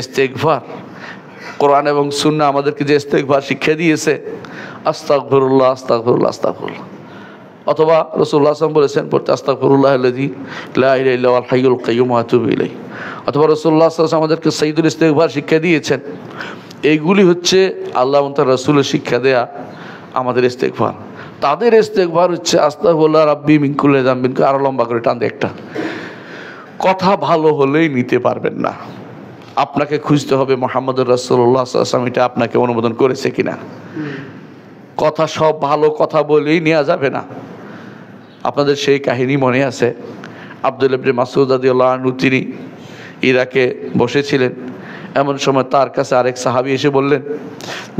ইস্তেগফার, কোরআন এবং সুন্নাহ আমাদেরকে যে ইস্তেগফার শিক্ষা দিয়েছে, আস্তাগফিরুল্লাহ আস্তাগফিরুল্লাহ আস্তাগফিরুল্লাহ, অথবা রাসূলুল্লাহ সাল্লাল্লাহু আলাইহি ওয়াসাল্লাম বলেছেন পড়তে আস্তাগফিরুল্লাহাল্লাযী লা ইলাহা ইল্লা হুয়াল হাইয়ুল কাইয়্যুম ওয়া আতুবু ইলাইহি, অথবা রাসূলুল্লাহ সাল্লাল্লাহু আলাইহি ওয়াসাল্লাম আমাদেরকে সাইয়্যিদুল ইস্তেগফার শিক্ষা দিয়েছেন। এইগুলি হচ্ছে আল্লাহ এবং তার রাসূলের শিক্ষা দেয়া আমাদের ইস্তেগফার। তাদের ইস্তেগফার হচ্ছে আস্তাগফিরুল্লাহ রাব্বি মিন কুল্লি যামবিন, আরো লম্বা করে টান দিয়ে একটা কথা ভালো হলেই নিতে পারবেন না। আপনাকে খুঁজতে হবে মুহাম্মদুর রাসূলুল্লাহ সাল্লাল্লাহু আলাইহি ওয়াসাল্লাম এটা আপনাকে অনুমোদন করেছে কিনা। কথা সব ভালো কথা বলেই নেওয়া যাবে না। আপনাদের সেই কাহিনী মনে আছে, আব্দুল্লাহ ইবনে মাসউদ রাদিয়াল্লাহু আনহু তিনি ইরাকে বসেছিলেন, এমন সময় তার কাছে আরেক সাহাবী এসে বললেন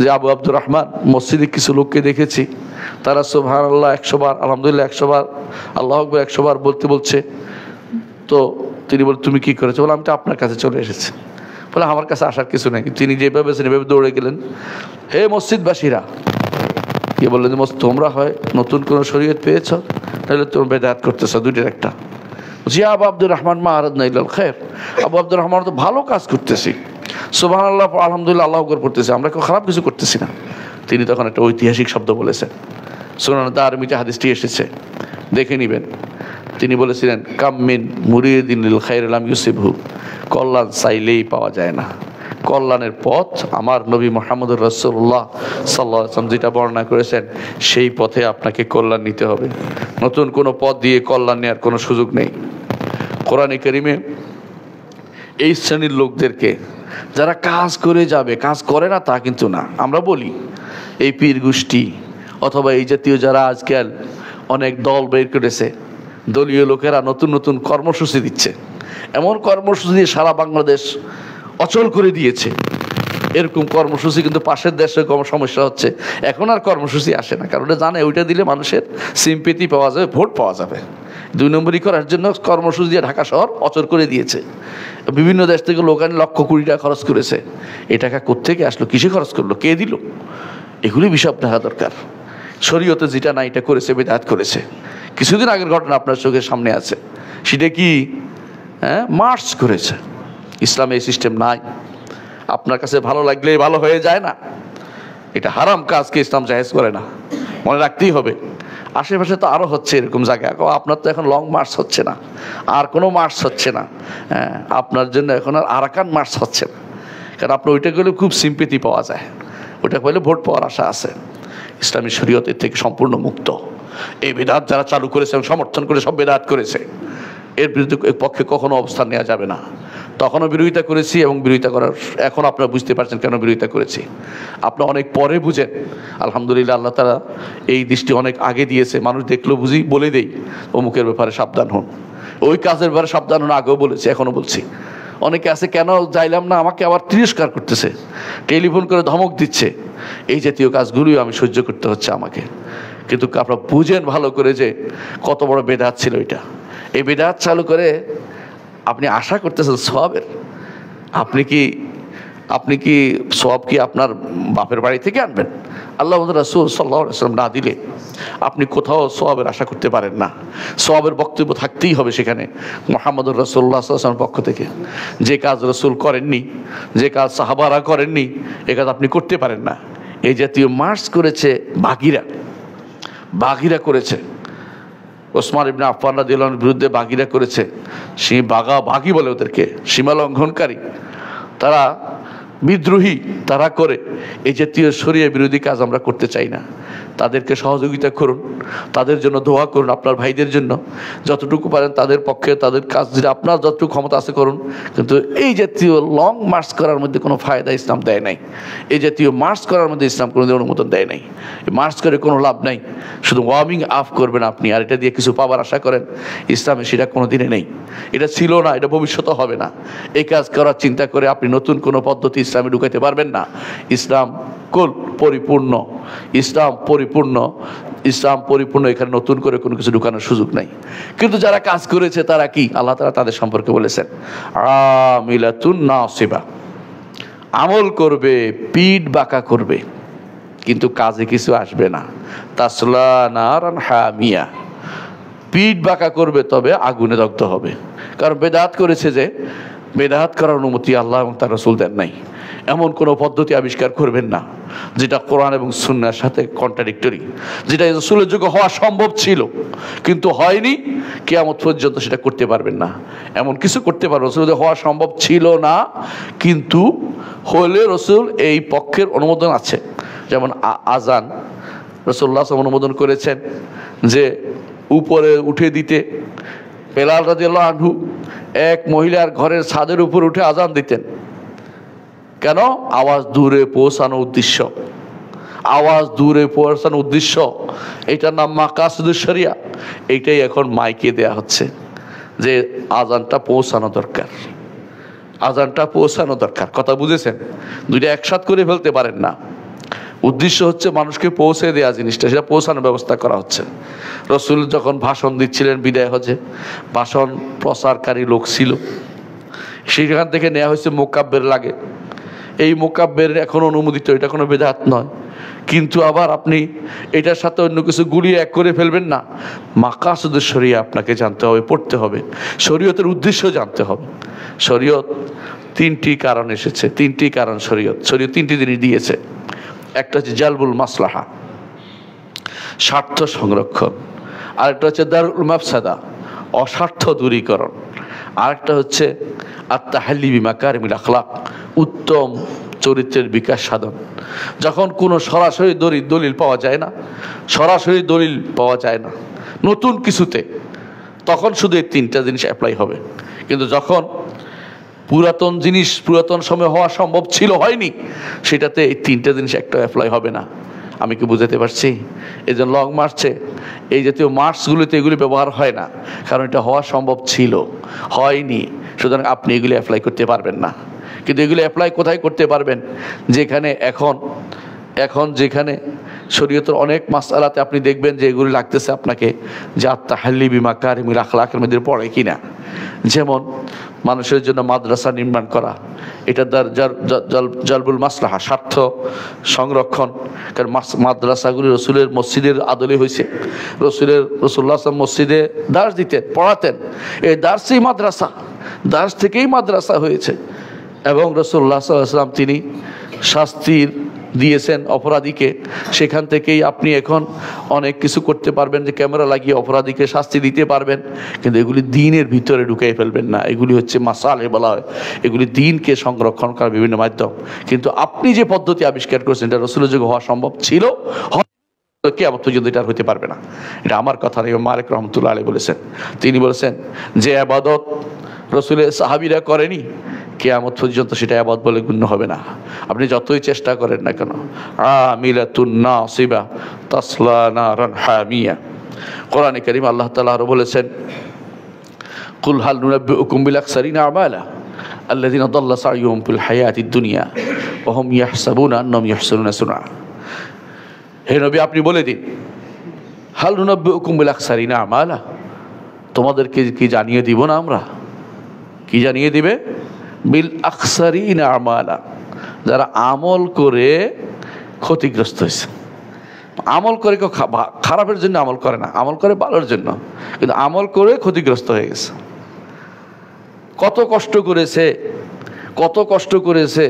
যে আবু আব্দুর রহমান, মসজিদে কিছু লোককে দেখেছি তারা সুবহানাল্লাহ 100 বার, আলহামদুলিল্লাহ 100 বার, আল্লাহু আকবার 100 বার বলছে। তো তিনি বলেন তুমি কি করেছো? বলে আমি তো আপনার কাছে চলে এসেছি। বলে আমার কাছে আসার কিছু নেই। তিনি যেভাবে সেভাবে দৌড়ে গেলেন। হে মসজিদবাসীরা, কি বললেন যে তোমরা হয় নতুন কোনো শরীয়ত পেয়েছ, তাহলে তোমরা বেদাত করতেছ দুইটার একটা। জি আবু আব্দুর রহমান মা আরাদনা ইল্লাল খায়র, আবু আব্দুর রহমান তো ভালো কাজ করতেছি, সুবহানাল্লাহ আলহামদুলিল্লাহ আল্লাহু আকবার পড়তেছি, আমরা কেউ খারাপ কিছু করতেছি না। তিনি তখন একটা ঐতিহাসিক শব্দ বলেছেন, সুনান দারমিতে হাদিসটি এসেছে, দেখে নেবেন। তিনি বলেছিলেন কাম মিন মুরিদিন লিল খায়র লাম ইউসিবহু, কল্যাণ চাইলেই পাওয়া যায় না। কল্যাণের পথ আমার নবী মুহাম্মদুর রাসূলুল্লাহ সাল্লাল্লাহু আলাইহি ওয়াসাল্লাম যেটা বর্ণনা করেছেন সেই পথে আপনাকে কল্যাণ নিতে হবে। নতুন কোনো পথ দিয়ে কল্যাণ নেওয়ার কোনো সুযোগ নেই। কোরআনে কারিমে এই শ্রেণীর লোকদেরকে যারা কাজ করে যাবে, কাজ করে না তা কিন্তু না। আমরা বলি এই পীর গোষ্ঠী অথবা এই জাতীয় যারা আজকাল অনেক দল বের করেছে, দলীয় লোকেরা নতুন নতুন কর্মসূচি দিচ্ছে, এমন কর্মসূচি দিয়ে সারা বাংলাদেশ অচল করে দিয়েছে। এরকম কর্মসূচি কিন্তু পাশের দেশে কম সমস্যা হচ্ছে, এখন আর কর্মসূচি আসে না, কারণ ওটা জানে ওইটা দিলে মানুষের সিম্পেথি পাওয়া যাবে, ভোট পাওয়া যাবে। 2 নম্বরই করার জন্য কর্মসূচি দিয়ে ঢাকা শহর অচল করে দিয়েছে। বিভিন্ন দেশ থেকে লোক আনি লক্ষ কোটি টাকা খরচ করেছে। এই টাকা কোত্থেকে আসলো, কিসে খরচ করলো, কে দিল, এগুলি বিষয় দেখা দরকার। শরীয়তে যেটা না এটা করেছে, বেদাত করেছে। কিছুদিন আগের ঘটনা আপনার চোখের সামনে আছে, সেটা কি মার্চ করেছে। ইসলামে এই সিস্টেম নাই। আপনার কাছে ভালো লাগলেই ভালো হয়ে যায় না, এটা হারাম কাজকে ইসলাম জায়েজ করে না, মনে রাখতেই হবে। আশেপাশে তো আরও হচ্ছে এরকম জায়গা। আপনার তো এখন লং মার্চ হচ্ছে না, আর কোনো মার্চ হচ্ছে না, আপনার জন্য এখন আর আরাকান মার্চ হচ্ছে না, কারণ আপনার ওইটা গেলে খুব সিম্পেথি পাওয়া যায়, ওইটা পেলে ভোট পাওয়ার আশা আছে। ইসলামী শরীয়তের থেকে সম্পূর্ণ মুক্ত। এই বেদাত যারা চালু করেছে এবং সমর্থন করে সব বেদাত করেছে, এর বিরুদ্ধে পক্ষে কখনো অবস্থান নেওয়া যাবে না। তখনও বিরোধিতা করেছি এবং বিরোধিতা করার এখন আপনারা বুঝতে পারছেন কেন বিরোধিতা করেছি। আপনারা অনেক পরে বুঝেন, আলহামদুলিল্লাহ আল্লাহ তাআলা এই দৃষ্টি অনেক আগে দিয়েছে। মানুষ দেখলেও বুঝি, বলে দেই অমুকের ব্যাপারে সাবধান হন, ওই কাজের ব্যাপারে সাবধান হন, আগেও বলেছি এখনও বলছি। অনেকে আছে কেন যাইলাম না, আমাকে আবার তিরস্কার করতেছে, টেলিফোন করে ধমক দিচ্ছে, এই জাতীয় কাজগুলোই আমি সহ্য করতে হচ্ছে আমাকে। কিন্তু আপনারা বুঝেন ভালো করে যে কত বড় বেদাত ছিল এটা। এই বেদাত চালু করে আপনি আশা করতেছেন সওয়াবের। আপনি কি সওয়াব কি আপনার বাপের বাড়ি থেকে আনবেন? আল্লাহ রাসূল সাল্লাল্লাহু আলাইহি ওয়াসাল্লাম না দিলে আপনি কোথাও সওয়াবের আশা করতে পারেন না। সওয়াবের বক্তব্য থাকতেই হবে সেখানে মুহাম্মদুর রাসূলুল্লাহ সাল্লাল্লাহু আলাইহি ওয়াসাল্লামের পক্ষ থেকে। যে কাজ রাসূল করেননি, যে কাজ সাহাবারা করেননি, এ কাজ আপনি করতে পারেন না। এই জাতীয় মার্চ করেছে বাগিরা করেছে। ওসমান ইবনে আফফান রাদিয়াল্লাহু আনহুর বিরুদ্ধে বাগিরা করেছে। সেই বাগি বলে ওদেরকে, সীমা লঙ্ঘনকারী, তারা বিদ্রোহী, তারা করে। এই জাতীয় শরীয়ত বিরোধী কাজ আমরা করতে চাই না। তাদেরকে সহযোগিতা করুন, তাদের জন্য দোয়া করুন, আপনার ভাইদের জন্য যতটুকু পারেন তাদের পক্ষে, তাদের কাজ যেটা আপনার যতটুকু ক্ষমতা আছে করুন। কিন্তু এই জাতীয় লং মার্চ করার মধ্যে কোনো ফায়দা ইসলাম দেয় নাই। এই জাতীয় মার্চ করার মধ্যে ইসলাম কোনোদিন অনুমোদন দেয় নাই। মার্চ করে কোনো লাভ নাই, শুধু ওয়ার্মিং আপ করবেন আপনি, আর এটা দিয়ে কিছু পাবার আশা করেন, ইসলামে সেটা কোনো দিনে নেই। এটা ছিল না, এটা ভবিষ্যতে হবে না। এই কাজ করার চিন্তা করে আপনি নতুন কোনো পদ্ধতি ইসলামে ঢুকাইতে পারবেন না। ইসলাম পরিপূর্ণ, ইসলাম পরিপূর্ণ, এখানে নতুন করে কোনো কিছু ঢুকানোর সুযোগ নাই। কিন্তু যারা কাজ করেছে তারা কি, আল্লাহ তাআলা তাদের সম্পর্কে বলেছেন আমিলাতুন নাসিবা, আমল করবে, পিঠ বাঁকা করবে, কিন্তু কাজে কিছু আসবে না। তাসলা নারান হামিয়া, পিঠ বাঁকা করবে তবে আগুনে দগ্ধ হবে। কারণ বেদাত করেছে, যে বেদাত করার অনুমতি আল্লাহ এবং তার রাসূল দেন নাই। এমন কোনো পদ্ধতি আবিষ্কার করবেন না যেটা কোরআন এবং সুন্নাহর সাথে কন্ট্রাডিক্টরি, যেটা রাসূলের যুগে হওয়া সম্ভব ছিল কিন্তু হয়নি, কিয়ামত পর্যন্ত সেটা করতে পারবেন না। এমন কিছু করতে পারবেন রাসূলের হওয়া সম্ভব ছিল না, কিন্তু হলে রাসূল এই পক্ষের অনুমোদন আছে। যেমন আজান রাসূলুল্লাহ সাল্লাল্লাহু আলাইহি ওয়াসাল্লাম অনুমোদন করেছেন যে উপরে উঠে দিতে। বেলাল রাদিয়াল্লাহু আনহু এক মহিলার ঘরের ছাদের উপর উঠে আজান দিতেন। কেন? আওয়াজ দূরে পৌঁছানোর উদ্দেশ্য, আওয়াজ দূরে পৌঁছানোর উদ্দেশ্য। এটার নাম মাকাসিদুশ শরিয়া। এইটাই এখন মাইকে দেয়া হচ্ছে যে আজানটা পৌঁছানো দরকার, আজানটা পৌঁছানো দরকার। কথা বুঝেছেন? দুইটা একসাথ করে ফেলতে পারেন না। উদ্দেশ্য হচ্ছে মানুষকে পৌঁছে দেওয়া জিনিসটা, সেটা পৌঁছানোর ব্যবস্থা করা হচ্ছে। রাসূল যখন ভাষণ দিচ্ছিলেন বিদায় হজে, ভাষণ প্রচারকারী লোক ছিল, সেখান থেকে নেওয়া হয়েছে মুকাব্বির লাগে। এই মুকাব্বির এখন অনুমোদিত, এটা কোনো বেদাত নয়। কিন্তু আবার আপনি এটার সাথে অন্য কিছু গুলিয়ে এক করে ফেলবেন না। মাকাসিদুশ শরিয়া আপনাকে জানতে হবে, পড়তে হবে, শরীয়তের উদ্দেশ্য জানতে হবে। শরীয়ত 3টি কারণ এসেছে, 3টি কারণ শরীয়ত 3টি জিনিস দিয়েছে। একটা হচ্ছে জালবুল মাসলাহা, স্বার্থ সংরক্ষণ। আরেকটা হচ্ছে দারুল মাফসাদা, অস্বার্থ দূরীকরণ। আরেকটা হচ্ছে আত-তাহাল্লি বিমাকারিমিল আখলাক, উত্তম চরিত্রের বিকাশ সাধন। যখন কোনো সরাসরি দলিল পাওয়া যায় না, সরাসরি দলিল পাওয়া যায় না নতুন কিছুতে, তখন শুধু এই তিনটা জিনিস অ্যাপ্লাই হবে। কিন্তু যখন পুরাতন জিনিস পুরাতন সময় হওয়া সম্ভব ছিল, হয়নি, সেটাতে এই তিনটা জিনিস একটা অ্যাপ্লাই হবে না। আমি কি বুঝাতে পারছি? এই যে লং মার্চে এই জাতীয় মার্চগুলিতে এগুলি ব্যবহার হয় না, কারণ এটা হওয়া সম্ভব ছিল, হয়নি, সুতরাং আপনি এগুলি অ্যাপ্লাই করতে পারবেন না। কিন্তু এগুলি অ্যাপ্লাই কোথায় করতে পারবেন? যেখানে এখন যেখানে শরীয়তের অনেক মাসআলাতে আপনি দেখবেন যে এগুলি লাগতেছে আপনাকে যে আত-তাহাল্লি বিমাকারিমিল আখলাকের মধ্যে পড়ে কিনা। যেমন মানুষের জন্য মাদ্রাসা নির্মাণ করা, এটা জালবুল মাসলাহা, স্বার্থ সংরক্ষণ। কারণ মাদ্রাসাগুলি রসুলের মসজিদের আদলে হয়েছে। রসুল্লাহ মসজিদে দার্স দিতেন, পড়াতেন, এই দার্সই মাদ্রাসা, দার্স থেকেই মাদ্রাসা হয়েছে। এবং রসুল্লাহ সাল্লাল্লাহু আলাইহি ওয়াসাল্লাম তিনি শাস্তির দিয়েছেন অপরাধীকে, সেখান থেকেই আপনি এখন অনেক কিছু করতে পারবেন, যে ক্যামেরা লাগিয়ে অপরাধীকে শাস্তি দিতে পারবেন। কিন্তু এগুলি দ্বীনের ভিতরে ঢুকাই ফেলবেন না, এগুলি হচ্ছে মাসালে বলা হয়, এগুলি দ্বীনকে সংরক্ষণ করার বিভিন্ন মাধ্যম। কিন্তু আপনি যে পদ্ধতি আবিষ্কার করেছেন এটা রসুলের যুগে হওয়া সম্ভব ছিল, কিয়ামত পর্যন্ত এটা হতে পারবে না। এটা আমার কথা না, ইমাম মালিক রহমতুল্লাহ আলাইহি বলেছেন। তিনি বলেছেন যে ইবাদত রসুলের সাহাবীরা করেনি, কিয়ামত পর্যন্ত সেটা ইবাদত বলে গণ্য হবে না, আপনি যতই চেষ্টা করেন না কেন। আমিলাতুন নাসিবা তাসলা নারান হামিয়া। কোরআনে কারীম আল্লাহ তাআলা আরো বলেছেন, কুল হাল নুনাব্বিউকুম বিল আকসারিনা আমালা আল্লাযিনা দাল্লা সাইয়ুহুম ফিল হায়াতিদ দুনিয়া ওয়া হুম ইয়াহসাবুনা আন্নাহুম ইহসানুনা সুনআ। হে নবী, আপনি বলে দিন, হাল নুনাব্বিউকুম বিল আকসারিনা আমালা, তোমাদেরকে কি জানিয়ে দিব না আমরা? কি জানিয়ে দিবে? বিল আকসারিনা আমালা, যারা আমল করে ক্ষতিগ্রস্ত হয়েছে। আমল করে কেউ খারাপের জন্য আমল করে না, আমল করে ভালোর জন্য, কিন্তু আমল করে ক্ষতিগ্রস্ত হয়ে গেছে। কত কষ্ট করেছে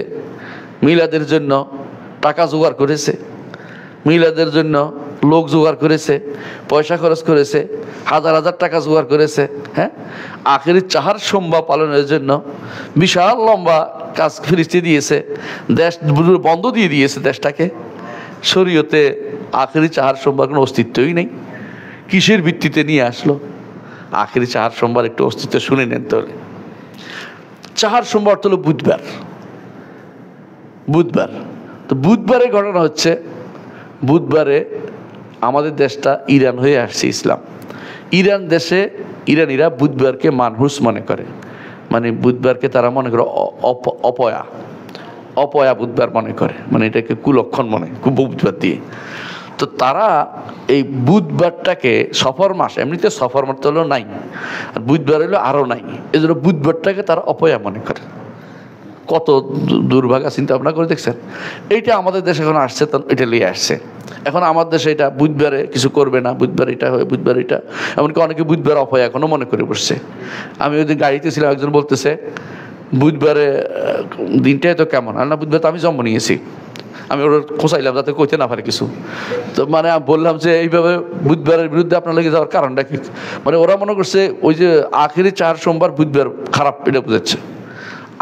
মিলাদের জন্য, টাকা জোগাড় করেছে, মিলাদের জন্য লোক জোগাড় করেছে, পয়সা খরচ করেছে, হাজার হাজার টাকা জোগাড় করেছে। হ্যাঁ, আখেরি চাহার সোমবার পালনের জন্য বিশাল লম্বা কাজ ফিরিস্তি দিয়েছে, দেশ বন্ধ দিয়ে দিয়েছে দেশটাকে। শরীয়তে আখেরি চাহার সোমবার কোনো অস্তিত্বই নেই। কিসের ভিত্তিতে নিয়ে আসলো আখেরি চাহার সোমবার? একটু অস্তিত্ব শুনে নেন তাহলে। চাহার সোমবার তো হলো বুধবার। তো বুধবারের ঘটনা হচ্ছে, বুধবারে আমাদের দেশটা ইরান হয়ে আসছে ইসলাম। ইরান দেশে ইরানিরা বুধবারকে মানহুস মনে করে, মানে বুধবারকে তারা মনে করে অপয়া বুধবার মনে করে, মানে এটাকে কুলক্ষণ মনে বুধবার দিয়ে। তো তারা এই বুধবারটাকে সফর মাস, এমনিতে সফর মাস তো হলো নাই, আর বুধবার হলো আরও নাই, এই জন্য বুধবারটাকে তারা অপয়া মনে করে। কত দুর্ভাগা চিন্তা ভাবনা করে দেখছেন? এইটা আমাদের দেশে এখন আসছে, তো এটা নিয়ে আসছে। এখন আমার দেশে এটা বুধবারে কিছু করবে না, বুধবার এটা হয়, বুধবার এটা, এমনকি অনেকে বুধবার অপয়া এখনও মনে করে বসছে। আমি ওই দিন গাড়িতে ছিলাম, একজন বলতেছে বুধবারে দিনটাই তো কেমন, আর না বুধবার তো আমি জন্ম নিয়েছি। আমি ওরা খোঁচাইলাম যাতে কইতে না পারে কিছু। তো মানে আমি বললাম যে এইভাবে বুধবারের বিরুদ্ধে আপনার লেগে যাওয়ার কারণটা কি? মানে ওরা মনে করছে ওই যে আখেরি চার সোমবার বুধবার খারাপ, এটা বুঝাচ্ছে।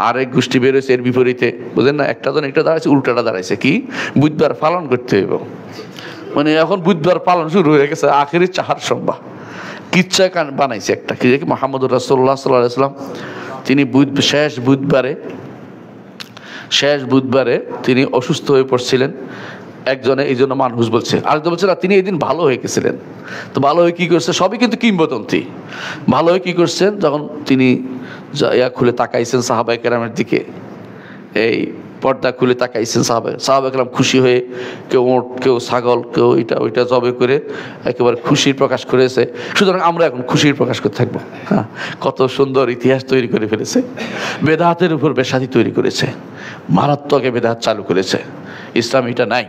আরেক গোষ্ঠী বেরোয়েছে এর বিপরীতে, বুঝেন না, একটা দাঁড়াইছে, উল্টাটা দাঁড়াইছে, কি বুধবার পালন করতে হইব। মানে এখন বুধবার পালন শুরু হয়ে গেছে, আখেরি চাহার সোমবার কিচ্ছা বানাইছে একটা, কি যে মুহাম্মদুর রাসূলুল্লাহ সাল্লাল্লাহু আলাইহি ওয়াসাল্লাম তিনি শেষ বুধবারে তিনি অসুস্থ হয়ে পড়ছিলেন। একজনে এই জন্য মানুষ বলছে, আরেকজন বলছে না তিনি এই দিন ভালো হয়ে গেছিলেন। তো ভালো হয়ে কী করছে? সবই কিন্তু কিংবদন্তি। ভালো হয়ে কী করছেন? যখন তিনি খুলে তাকাইছেন সাহাবায়ে কেরামের দিকে, এই পর্দা খুলে তাকাইছেন সাহাবায়ে কেরাম খুশি হয়ে, কেউ ওঁট, কেউ ছাগল, কেউ এটা ওইটা জবে করে একেবারে খুশির প্রকাশ করেছে। সুতরাং আমরা এখন খুশির প্রকাশ করতে থাকবো। হ্যাঁ, কত সুন্দর ইতিহাস তৈরি করে ফেলেছে, বেদাতের উপর বেসাদি তৈরি করেছে, মারাত্মক বেদাত চালু করেছে। ইসলাম এটা নাই,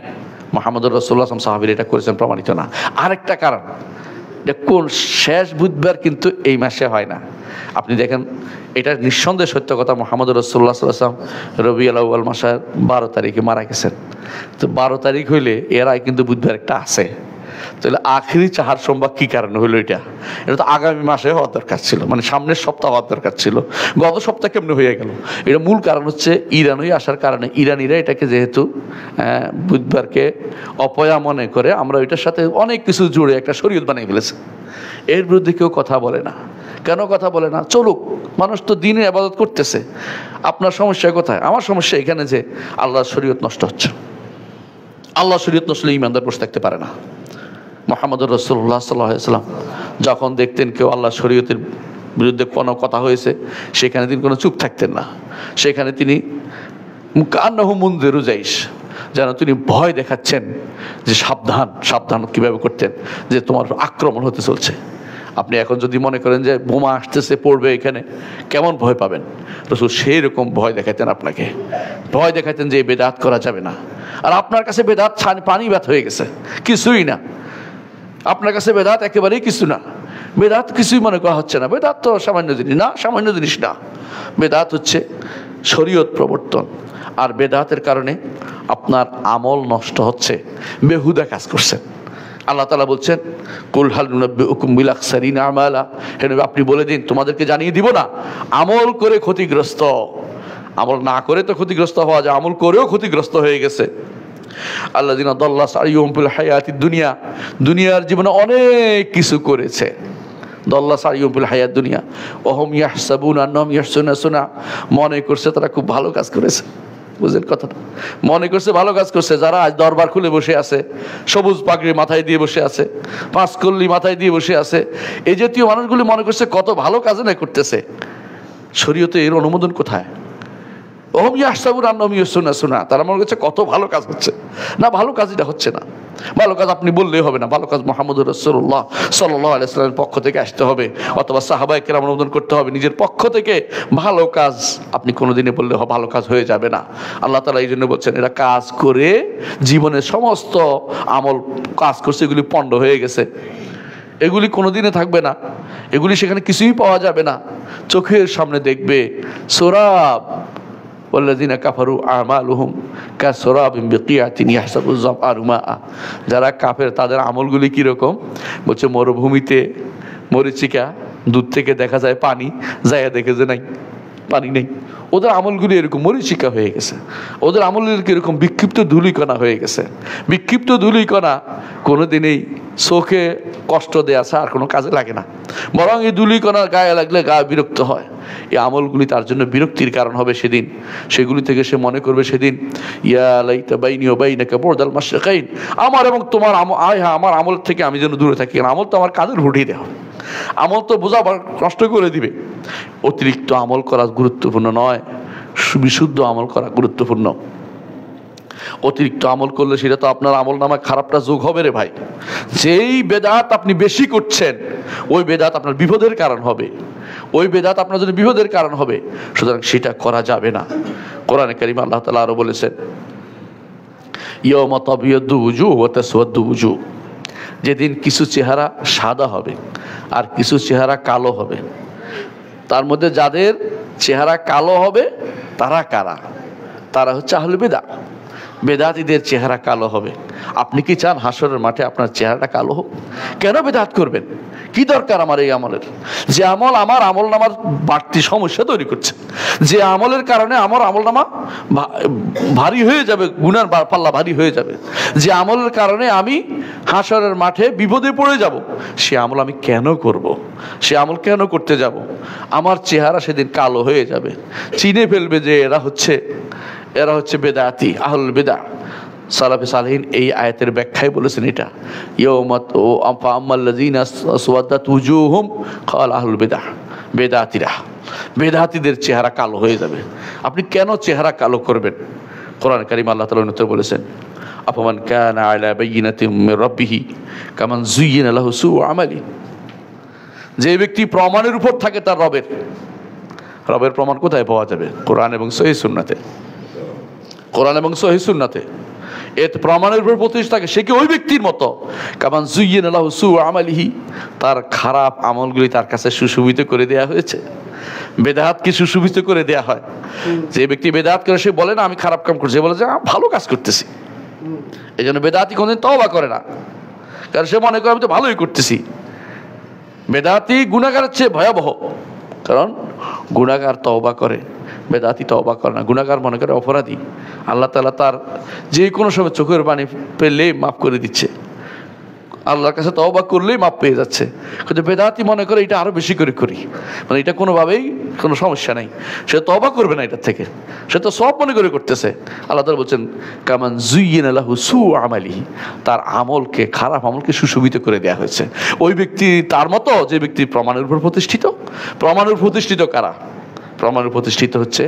মুহাম্মদুর রাসূলুল্লাহ সাল্লাল্লাহু আলাইহি ওয়াসাল্লাম সাহাবীরা এটা করেছেন, প্রমাণিত না। আরেকটা কারণ, কোন শেষ বুধবার কিন্তু এই মাসে হয় না। আপনি দেখেন, এটা নিঃসন্দেহে সত্য কথা, মুহাম্মদুর রাসূলুল্লাহ সাল্লাল্লাহু আলাইহি ওয়াসাল্লাম রবিউল আউয়াল মাসের 12 তারিখে মারা গেছেন। তো 12 তারিখ হইলে এর আগে কিন্তু বুধবার একটা আছে। তাহলে আখিরি চাহার সোমবার কি কারণে হলো? এটা তো আগামী মাসে হওয়ার দরকার ছিল, মানে সামনের সপ্তাহ হওয়ার দরকার ছিল। গত সপ্তাহ কেমনে হয়ে গেল? এটা মূল কারণ হচ্ছে ইরান হয়ে আসার কারণে। ইরানিরা এটাকে যেহেতু বুধবারকে অপয়া মনে করে, আমরা ওইটার সাথে অনেক কিছু জুড়ে একটা শরীয়ত বানিয়ে ফেলেছে। এর বিরুদ্ধে কেউ কথা বলে না। কেন কথা বলে না? চলুক, মানুষ তো দিনে ইবাদত করতেছে। আপনার সমস্যা কোথায়? আমার সমস্যা এখানে যে আল্লাহর শরীয়ত নষ্ট হচ্ছে। আল্লাহ শরীয়ত নষ্ট হলে ইমানদার বসে থাকতে পারে না। মুহাম্মদুর রাসূলুল্লাহ সাল্লাল্লাহু আলাইহি ওয়াসাল্লাম যখন দেখতেন কেউ আল্লাহ শরীয়তের বিরুদ্ধে কোনো কথা হয়েছে, সেখানে তিনি কোনো চুপ থাকতেন না। সেখানে তিনি কান্নাহু মুনযিরু জাইশ, যেন তিনি ভয় দেখাচ্ছেন যে সাবধান সাবধান। কীভাবে করতেন? যে তোমার আক্রমণ হতে চলছে। আপনি এখন যদি মনে করেন যে বোমা আসতেছে পড়বে এখানে, কেমন ভয় পাবেন? রাসূল সেই রকম ভয় দেখাতেন আপনাকে, ভয় দেখাতেন যে বেদাত করা যাবে না। আর আপনার কাছে বেদাত পানি ভাত হয়ে গেছে, কিছুই না। আপনার কাছে বেদাত একেবারেই কিছু না। বেদাত কিছুই মনে করা হচ্ছে না। বেদাত তো সামান্য জিনিস না, সামান্য জিনিস না। বেদাত হচ্ছে শরীয়ত প্রবর্তন। আর বেদাতের কারণে আপনার আমল নষ্ট হচ্ছে, বেহুদা কাজ করছেন। আল্লাহ তাআলা বলছেন, কুল হাল নুনাব্বিউকুম বিল আখসারিনা আমালা, হে নবী আপনি বলে দিন তোমাদেরকে জানিয়ে দিব না আমল করে ক্ষতিগ্রস্ত। আমল না করে তো ক্ষতিগ্রস্ত হওয়া যায়, আমল করেও ক্ষতিগ্রস্ত হয়ে গেছে। আল্লাযিনা দাল্লা সাইয়ুহুম ফিল হায়াতিদ দুনিয়া, দুনিয়ার জীবনে অনেক কিছু করেছে। দাল্লা সাইয়ুহুম ফিল হায়াতিদ দুনিয়া ওয়া হুম ইয়াহসাবুনা আন্নাহুম ইয়াহসুনুনা সুনা, মনে করছে তারা খুব ভালো কাজ করেছে। বুঝলেন কথাটা? মনে করছে ভালো কাজ করছে। যারা আজ দরবার খুলে বসে আছে, সবুজ পাগড়ি মাথায় দিয়ে বসে আছে, পাঁচকল্লি মাথায় দিয়ে বসে আছে, এই জাতীয় মানুষগুলি মনে করছে কত ভালো কাজ না করতেছে। শরীয়তে এর অনুমোদন কোথায়? ওহম ইয়াহসাবুন আন্নাহুম ইয়াহসুনুনা সুনা, তারা মনে করছে কত ভালো কাজ হচ্ছে। না, ভালো কাজ এটা হচ্ছে না। ভালো কাজ আপনি বললেই হবে না। ভালো কাজ মুহাম্মদুর রাসূলুল্লাহ সাল্লাল্লাহু আলাইহি ওয়াসাল্লামের পক্ষ থেকে আসতে হবে, অথবা সাহাবায়ে কেরাম অনুমোদন করতে হবে। নিজের পক্ষ থেকে ভালো কাজ আপনি কোনোদিনই বললে ভালো কাজ হয়ে যাবে না। আল্লাহ তাআলা এই জন্য বলছেন, এরা কাজ করে জীবনের সমস্ত আমল কাজ করছে, এগুলি পণ্ড হয়ে গেছে, এগুলি কোনোদিনে থাকবে না, এগুলি সেখানে কিছুই পাওয়া যাবে না। চোখের সামনে দেখবে সরাব, ওয়াল্লাযিনা কাফারু আমালুহুম কাসরাবিন বিকিয়াতিন ইয়াহসাবু যাবআরু মাআ, যারা কাফের তাদের আমলগুলি কীরকম? বলছে মরুভূমিতে মরিচিকা, দূর থেকে দেখা যায় পানি, যায় দেখে যে নাই, পানি নেই। ওদের আমলগুলি এরকম মরিচিকা হয়ে গেছে। ওদের আমলগুলি এরকম বিক্ষিপ্ত ধূলিকণা হয়ে গেছে। বিক্ষিপ্ত ধূলিকণা কোনোদিনই চোখে কষ্ট দেয়া আছে আর কোনো কাজে লাগে না, বরং এই ধূলিকণার গায়ে লাগলে গা বিরক্ত হয়। এই আমলগুলি তার জন্য বিরক্তির কারণ হবে সেদিন। সেগুলি থেকে সে মনে করবে সেদিন, ইয়া লাইতা বাইনি ওয়া বাইনাকা বু'দাল মাশরিকাইন, আমার এবং তোমার আমার আমল থেকে আমি যেন দূরে থাকি। আমল তো আমার কাঁধে উঠিয়ে দেওয়া, আমল তো বোঝা নষ্ট করে দিবে। অতিরিক্ত আমল করা গুরুত্বপূর্ণ নয়, বিশুদ্ধ আমল করা গুরুত্বপূর্ণ। অতিরিক্ত আমল করলে সেটা তো আপনার আমল নামায় খারাপটা যোগ হবে রে ভাই। যেই বেদাত আপনি বেশি করছেন, ওই বেদাত আপনার বিপদের কারণ হবে, ওই বেদাত আপনার জন্য বিপদের কারণ হবে। সুতরাং সেটা করা যাবে না। কোরআনে কারিমে আল্লাহ তাআলা আরো বলেছেন, ইয়াওমা তাবিয়াদ্দু ওয়ুজুহ ওয়া তাসওয়াদ্দু ওয়ুজুহ, যেদিন কিছু চেহারা সাদা হবে আর কিছু চেহারা কালো হবে। তার মধ্যে যাদের চেহারা কালো হবে তারা কারা? তারা হচ্ছে আহলে বিদআহ। বেদাতীদের চেহারা কালো হবে। আপনি কি চান হাসরের মাঠে আপনার চেহারাটা কালো হোক? কেন বেদাত করবেন? কি দরকার আমার এই আমলের? যে আমল আমার আমল নামার বাড়তি সমস্যা তৈরি করছে, যে আমলের কারণে আমার আমল নামা ভারী হয়ে যাবে, গুনার পাল্লা ভারী হয়ে যাবে, যে আমলের কারণে আমি হাসরের মাঠে বিপদে পড়ে যাব, সে আমল আমি কেন করব? সে আমল কেন করতে যাব? আমার চেহারা সেদিন কালো হয়ে যাবে, চিনে ফেলবে যে এরা হচ্ছে বেদাতি, আহলুল বিদআহ। সালাফে সালেহিন এই আয়াতের ব্যাখ্যায় বলেছেন এটা, ইয়াউমা ফাআম্মাল্লাযীনা আসওয়াদাত ওয়ুজুহুম ক্বালা আহলুল বিদআহ, বেদাতীদের চেহারা কালো হয়ে যাবে। আপনি কেন চেহারা কালো করবেন? কোরআন কারীমে আল্লাহ তাআলা উত্তর বলেছেন, আফামান কানা আলা বাইয়িনাতিন মির রাব্বিহি কামান যুয়্যিনা লাহু সুউ আমালি, যে ব্যক্তি প্রমাণের উপর থাকে তার রবের প্রমাণ কোথায় পাওয়া যাবে? কোরআন এবং সহিহ সুন্নাতে। কোরআন এবং সহিহ সুন্নাতে এত প্রমাণের উপর প্রতিষ্ঠিত থাকে, সে কি ওই ব্যক্তির মতো কামান যুয়্যিনা লাহু সুউ আমালিহি, তার খারাপ আমলগুলি তার কাছে সুশোভিত করে দেয়া হয়েছে। বেদাতকে সুশোভিত করে দেয়া হয়। যে ব্যক্তি বেদাত করে সে বলে না আমি খারাপ কাম করছি, বলে যে ভালো কাজ করতেছি। এই জন্য বেদাতি কোনদিন তওবা করে না। কারণ সে মনে করে আমি তো ভালোই করতেছি। বেদাতি গুনাহগারের চেয়ে ভয়াবহ, কারণ গুনাহগার তওবা করে, বেদাতি তওবা করে না। গুনাহগার মনে করে অপরাধী, আল্লাহ তাআলা তার যে কোনো সময় চোখের পানি পেলে মাফ করে দিচ্ছে, আল্লাহর কাছে তওবা করলেই মাপ পেয়ে যাচ্ছে। কিন্তু বেদাতি মনে করে এটা আরো বেশি করে করি, মানে এটা কোনোভাবেই কোনো সমস্যা নেই, সে তওবা করবে না এটার থেকে, সে তো সব মনে করে করতেছে। আল্লাহ তাআলা বলছেন কামান যুয়্যিনা লাহু সূউ আমালিহি, তার আমলকে, খারাপ আমলকে সুশোভিত করে দেওয়া হয়েছে। ওই ব্যক্তি তার মতো যে ব্যক্তি প্রমাণের উপর প্রতিষ্ঠিত। প্রমাণের প্রতিষ্ঠিত কারা? প্রমাণের প্রতিষ্ঠিত হচ্ছে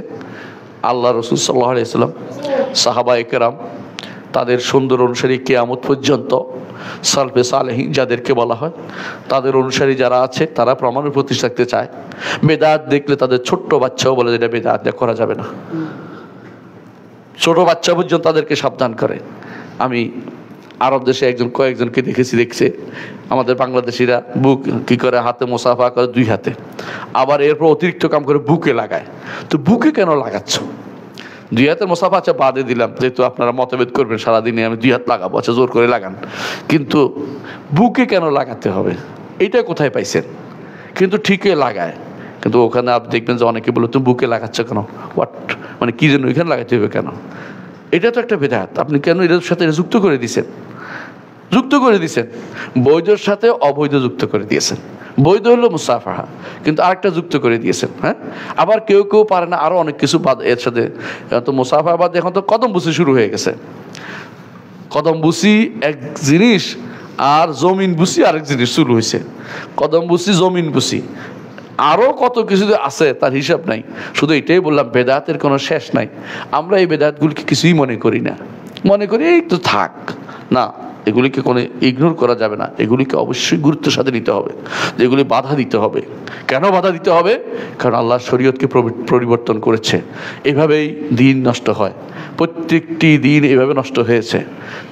আল্লাহ রাসূল সাল্লাল্লাহু আলাইহি ওয়াসাল্লাম, সাহাবায়ে কেরাম, তাদের সুন্দর অনুসারী কিয়ামত পর্যন্ত সালফে সালেহীন যাদেরকে বলা হয়, তাদের অনুসারী যারা আছে তারা প্রমাণের প্রতিষ্ঠা থাকতে চায়। বেদাত দেখলে তাদের ছোট্ট বাচ্চাও বলে যেটা বেদাত করা যাবে না, ছোট বাচ্চা পর্যন্ত তাদেরকে সাবধান করে। আমি আরব দেশে কয়েকজনকে দেখছে আমাদের বাংলাদেশিরা বুক কি করে, হাতে মুসাফা করে 2 হাতে, আবার এরপর অতিরিক্ত কাম করে বুকে লাগায়। তো বুকে কেন লাগাচ্ছ? 2 হাতের মুসাফা আচ্ছা বাদে দিলাম, যেহেতু আপনারা মতভেদ করবেন সারাদিনে আমি 2 হাত লাগাবো, আচ্ছা জোর করে লাগান, কিন্তু বুকে কেন লাগাতে হবে? এইটা কোথায় পাইছেন? কিন্তু ঠিকই লাগায়, কিন্তু ওখানে আপনি দেখবেন যে অনেকে বলে তুমি বুকে লাগাচ্ছ কেন, হোয়াট, মানে কি জন্য ওইখানে লাগাতে হবে কেন? এটা তো একটা বেদাত, আপনি কেন এটার সাথে যুক্ত করে দিয়েছেন? বৈধর সাথে অবৈধ যুক্ত করে দিয়েছেন। বৈধ হলো মুসাফাহা, কিন্তু আরেকটা যুক্ত করে দিয়েছেন। হ্যাঁ, আবার কেউ পারে না আরো অনেক কিছু বাদ এর সাথে। তো মুসাফাহা বাদ এখন তো কদম বুসি শুরু হয়ে গেছে। কদম বুসি এক জিনিস আর জমিন বুসি আরেক জিনিস শুরু হয়েছে। কদম বুসি, জমিন বুসি, আরো কত কিছু আছে তার হিসাব নাই। শুধু এটাই বললাম বেদাতের কোনো শেষ নাই। আমরা এই বেদাতগুলিকে কিছুই মনে করি না, মনে করি এই তো থাক না, এগুলিকে কোনো ইগনোর করা যাবে না, এগুলিকে অবশ্যই গুরুত্বের সাথে নিতে হবে, এগুলি বাধা দিতে হবে। কেন বাধা দিতে হবে? কারণ আল্লাহ শরীয়তকে পরিবর্তন করেছে, এভাবেই দিন নষ্ট হয়। প্রত্যেকটি দিন এভাবে নষ্ট হয়েছে।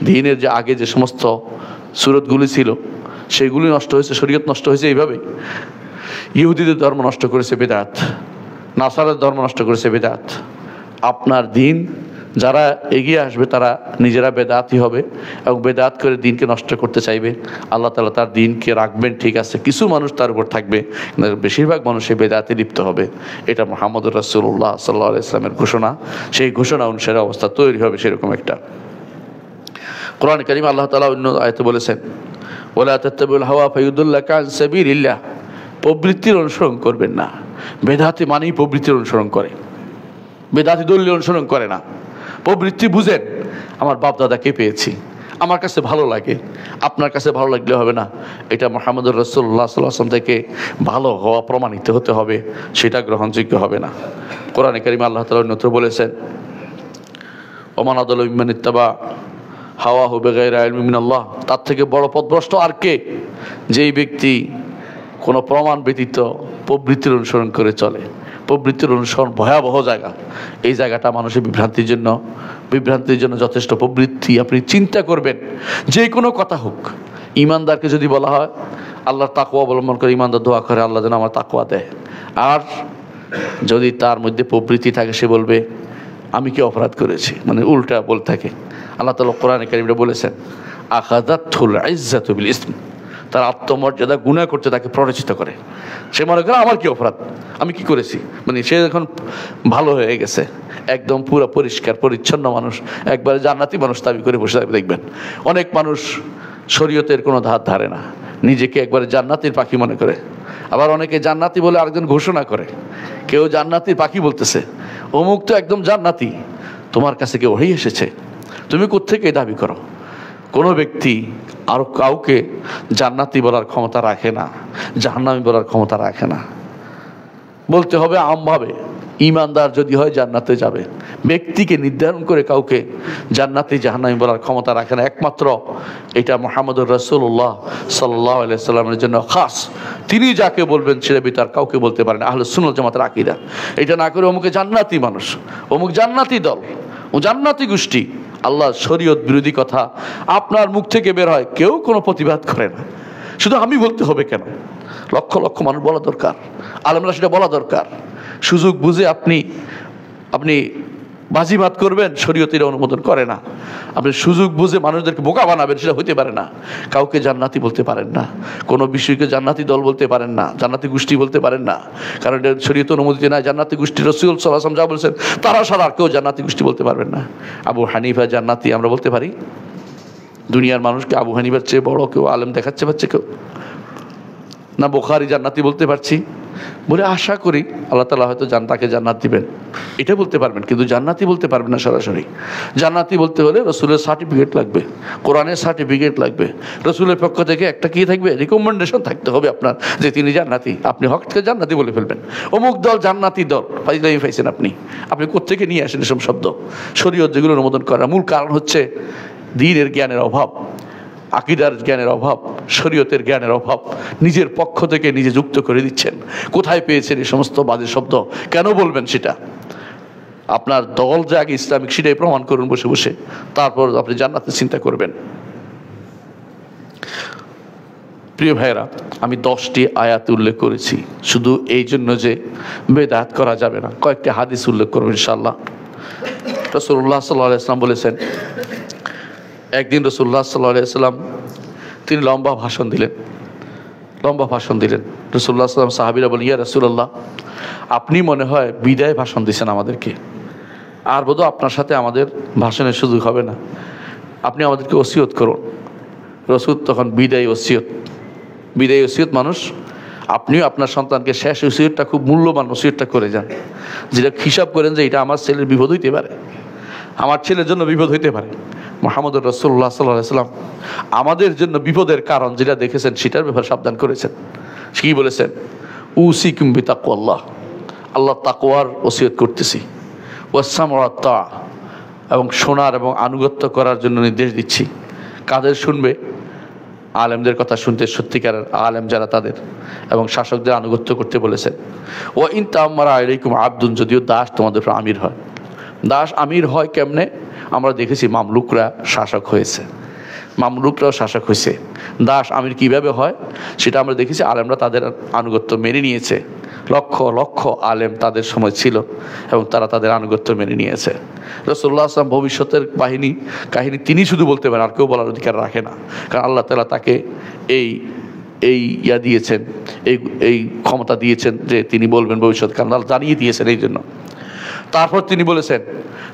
দিনের যে আগে যে সমস্ত সুরতগুলি ছিল সেগুলি নষ্ট হয়েছে, শরীয়ত নষ্ট হয়েছে এইভাবেই। ইহুদিদের ধর্ম নষ্ট করেছে বেদাত, নাসারার ধর্ম নষ্ট করেছে বেদাত। আপনার দিন যারা এগিয়ে আসবে তারা নিজেরা বেদাতি হবে এবং বেদাত করে দিনকে নষ্ট করতে চাইবে। আল্লাহ তাআলা তার দিনকে রাখবেন, ঠিক আছে, কিছু মানুষ তার উপর থাকবে, বেশিরভাগ মানুষ এই বেদাতে লিপ্ত হবে। এটা মুহাম্মদুর রাসূলুল্লাহ সাল্লাল্লাহু আলাইহি ওয়াসাল্লামের ঘোষণা। সেই ঘোষণা অনুসারে অবস্থা তৈরি হবে সেরকম একটা। কোরআন কারীম আল্লাহ তাআলা অন্য আয়াতে বলেছেন ওয়ালা তাত্তাবিউল হাওয়া ফায়ুদুল্লাকা আন সাবিলিল্লাহ, প্রবৃত্তির অনুসরণ করবেন না। বেদাতি মানেই প্রবৃত্তির অনুসরণ করে, বেদাতি দলীয় অনুসরণ করে না। প্রবৃত্তি বুঝেন, আমার বাপ দাদাকে পেয়েছি, আমার কাছে ভালো লাগে, আপনার কাছে ভালো লাগলে হবে না, এটা মুহাম্মদুর রাসূলুল্লাহ সাল্লাল্লাহু আলাইহি ওয়াসাল্লাম থেকে ভালো হওয়া প্রমাণিত হতে হবে, সেটা গ্রহণযোগ্য হবে না। কোরআনে কারীমে আল্লাহ তাআলা অন্যত্র বলেছেন ওমান আদালু মিম্মান ইত্তাবা হাওয়াহু বিগাইরি ইলমিন মিনাল্লাহ, তার থেকে বড় পথভ্রষ্ট আর কে? যেই ব্যক্তি কোনো প্রমাণ ব্যতীত প্রবৃত্তির অনুসরণ করে চলে। প্রবৃত্তির অনুসরণ ভয়াবহ জায়গা। এই জায়গাটা মানুষের বিভ্রান্তির জন্য যথেষ্ট। প্রবৃত্তি, আপনি চিন্তা করবেন যে কোনো কথা হোক, ইমানদারকে যদি বলা হয় আল্লাহর তাকওয়া অবলম্বন করে ইমানদার দোয়া করে আল্লাহ যেন আমার তাকওয়া দেয়, আর যদি তার মধ্যে প্রবৃত্তি থাকে সে বলবে আমি কি অপরাধ করেছি, মানে উল্টা বলতে থাকে। আল্লাহ তাআলা কোরআনে কারীমে বলেছেন আখাযাতুল ইজ্জাতু বিল ইসম, তার আত্মমর্যাদা গুনাহ করতে তাকে প্ররোচিত করে। সে মনে করে আমার কি অপরাধ, আমি কি করেছি, মানে সে এখন ভালো হয়ে গেছে, একদম পুরো পরিষ্কার পরিচ্ছন্ন মানুষ, একবারে জান্নাতি মানুষ দাবি করে বসে থাকবে। দেখবেন অনেক মানুষ শরীয়তের কোনো ধার ধারে না, নিজেকে একবারে জান্নাতির পাখি মনে করে। আবার অনেকে জান্নাতি বলে আরেকজন ঘোষণা করে, কেউ জান্নাতির পাখি বলতেছে অমুক তো একদম জান্নাতি, তোমার কাছে কেউ ওহী এসেছে, তুমি কোত্থেকে দাবি করো? কোনো ব্যক্তি আর কাউকে জান্নাতি বলার ক্ষমতা রাখে না, জাহান্নামী বলার ক্ষমতা রাখে না। বলতে হবে আমভাবে, ইমানদার যদি হয় জান্নাতে যাবে। ব্যক্তিকে নির্ধারণ করে কাউকে জান্নাতি জাহান্নামী বলার ক্ষমতা রাখে না। একমাত্র এটা মুহাম্মদুর রাসূলুল্লাহ সাল্লাল্লাহু আলাইহি ওয়াসাল্লামের জন্য খাস। তিনি যাকে বলবেন ছেড়ে বিতার কাউকে বলতে পারেন। আহলুস সুন্নাত জামাতের আকীদা এটা না করে অমুকে জান্নাতি মানুষ, অমুক জান্নাতি দল, ও জান্নাতি গোষ্ঠী, আল্লাহ শরীয়ত বিরোধী কথা আপনার মুখ থেকে বের হয়, কেউ কোনো প্রতিবাদ করে না। শুধু আমি বলতে হবে কেন? লক্ষ লক্ষ মানুষ বলা দরকার, আলেমরা সেটা বলা দরকার। সুযোগ বুঝে আপনি বাজিমাত করবেন, শরীয়ত এটা অনুমোদন করে না। আপনি সুযোগ বুঝে মানুষদেরকে বোকা বানাবেন, সেটা হতে পারে না। কাউকে জান্নাতি বলতে পারেন না, কোনো বিষয়কে জান্নাতি দল বলতে পারেন না, জান্নাতি গোষ্ঠী বলতে পারেন না, কারণ এটা শরীয়ত অনুমতি নাই। জান্নাতি গোষ্ঠী রাসূল সাল্লাল্লাহু আলাইহি ওয়াসাল্লাম যা বলেছেন তারা ছাড়া আর কেউ জান্নাতি গোষ্ঠী বলতে পারবেন না। আবু হানিফা জান্নাতি আমরা বলতে পারি? দুনিয়ার মানুষকে আবু হানিফার চেয়ে বড় কেউ আলেম দেখাচ্ছে পাচ্ছে কেউ? না বুখারী জান্নাতি বলতে পারছি? বলে আশা করি আল্লাহ তাআলা হয়তো তাকে জান্নাত দিবেন, এটা বলতে পারবেন, কিন্তু জান্নাতি বলতে পারবেন না সরাসরি। জান্নাতি বলতে হলে রসুলের সার্টিফিকেট লাগবে, কোরআনের সার্টিফিকেট লাগবে, রসুলের পক্ষ থেকে একটা কি থাকবে, রিকমেন্ডেশন থাকতে হবে আপনার যে তিনি জান্নাতি। আপনি হক থেকে জান্নাতি বলে ফেলবেন, অমুক দল জান্নাতি দল, ফাইজলামি পাইছেন আপনি। আপনি কোত্থেকে নিয়ে আসেন এসব শব্দ? শরীয়ত যেগুলো অনুমোদন করার মূল কারণ হচ্ছে দ্বীনের জ্ঞানের অভাব, আকিদার জ্ঞানের অভাব, শরীয়তের জ্ঞানের অভাব। নিজের পক্ষ থেকে নিজে যুক্ত করে দিচ্ছেন। কোথায় পেয়েছেন এই সমস্ত বাজে শব্দ? কেন বলবেন সেটা? আপনার দল যে আগে ইসলামিক সেটাই প্রমাণ করুন বসে বসে, তারপর আপনি জান্নাতের চিন্তা করবেন। প্রিয় ভাইয়েরা, আমি 10টি আয়াত উল্লেখ করেছি শুধু এই জন্য যে বেদাত করা যাবে না। কয়েকটি হাদিস উল্লেখ করব ইনশাআল্লাহ। রাসূলুল্লাহ সাল্লাল্লাহু আলাইহি ওয়াসাল্লাম বলেছেন, একদিন রাসূলুল্লাহ সাল্লাল্লাহু আলাইহি ওয়াসাল্লাম তিনি লম্বা ভাষণ দিলেন। রাসূলুল্লাহ সাল্লাল্লাহু আলাইহি ওয়াসাল্লাম সাহাবীরা বলেন, ইয়া রাসূলুল্লাহ, আপনি মনে হয় বিদায় ভাষণ দিচ্ছেন আমাদেরকে, আর বোধহয় আপনার সাথে আমাদের ভাষণের সুযোগ হবে না, আপনি আমাদেরকে ওসিয়ত করুন। রাসূল তখন বিদায় ওসিয়ত মানুষ, আপনিও আপনার সন্তানকে শেষ ওসিয়তটা, খুব মূল্যবান ওসিয়তটা করে যান, যেটা হিসাব করেন যে এটা আমার ছেলের বিপদ হইতে পারে, আমার ছেলের জন্য বিপদ হইতে পারে। মুহাম্মদুর রাসূলুল্লাহ সাল্লাল্লাহু আলাইহি ওয়াসাল্লাম আমাদের জন্য বিপদের কারণ যেটা দেখেছেন সেটার ব্যাপারে সাবধান করেছেন। কি বলেছেন? উসিকুম বিতাকওয়াল্লাহ, আল্লাহর তাকওয়ার ওসিয়ত করতেছি, ওয়াসসামউ ওয়াত তাআ, এবং শোনার এবং আনুগত্য করার জন্য নির্দেশ দিচ্ছি। কাদের শুনবে? আলেমদের কথা শুনতে, সত্যিকারের আলেম যারা তাদের, এবং শাসকদের আনুগত্য করতে বলেছেন। ওয়া ইন তাআম্মারা আলাইকুম আবদুন, যদিও দাস তোমাদের উপর আমির হয়। দাস আমির হয় কেমনে? আমরা দেখেছি মামলুকরা শাসক হয়েছে, মামলুকরাও শাসক হয়েছে। দাস আমির কিভাবে হয় সেটা আমরা দেখেছি, আলেমরা তাদের আনুগত্য মেনে নিয়েছে। লক্ষ লক্ষ আলেম তাদের সময় ছিল এবং তারা তাদের আনুগত্য মেনে নিয়েছে। রাসূলুল্লাহ সাল্লাল্লাহু আলাইহি ওয়াসাল্লাম ভবিষ্যতের কাহিনী তিনি শুধু বলতে পারেন, আর কেউ বলার অধিকার রাখে না, কারণ আল্লাহ তাআলা তাকে এই দিয়েছেন, এই ক্ষমতা দিয়েছেন যে তিনি বলবেন ভবিষ্যৎ, কারণ আল্লাহ জানিয়ে দিয়েছেন এই জন্য। তারপর তিনি বলেছেন,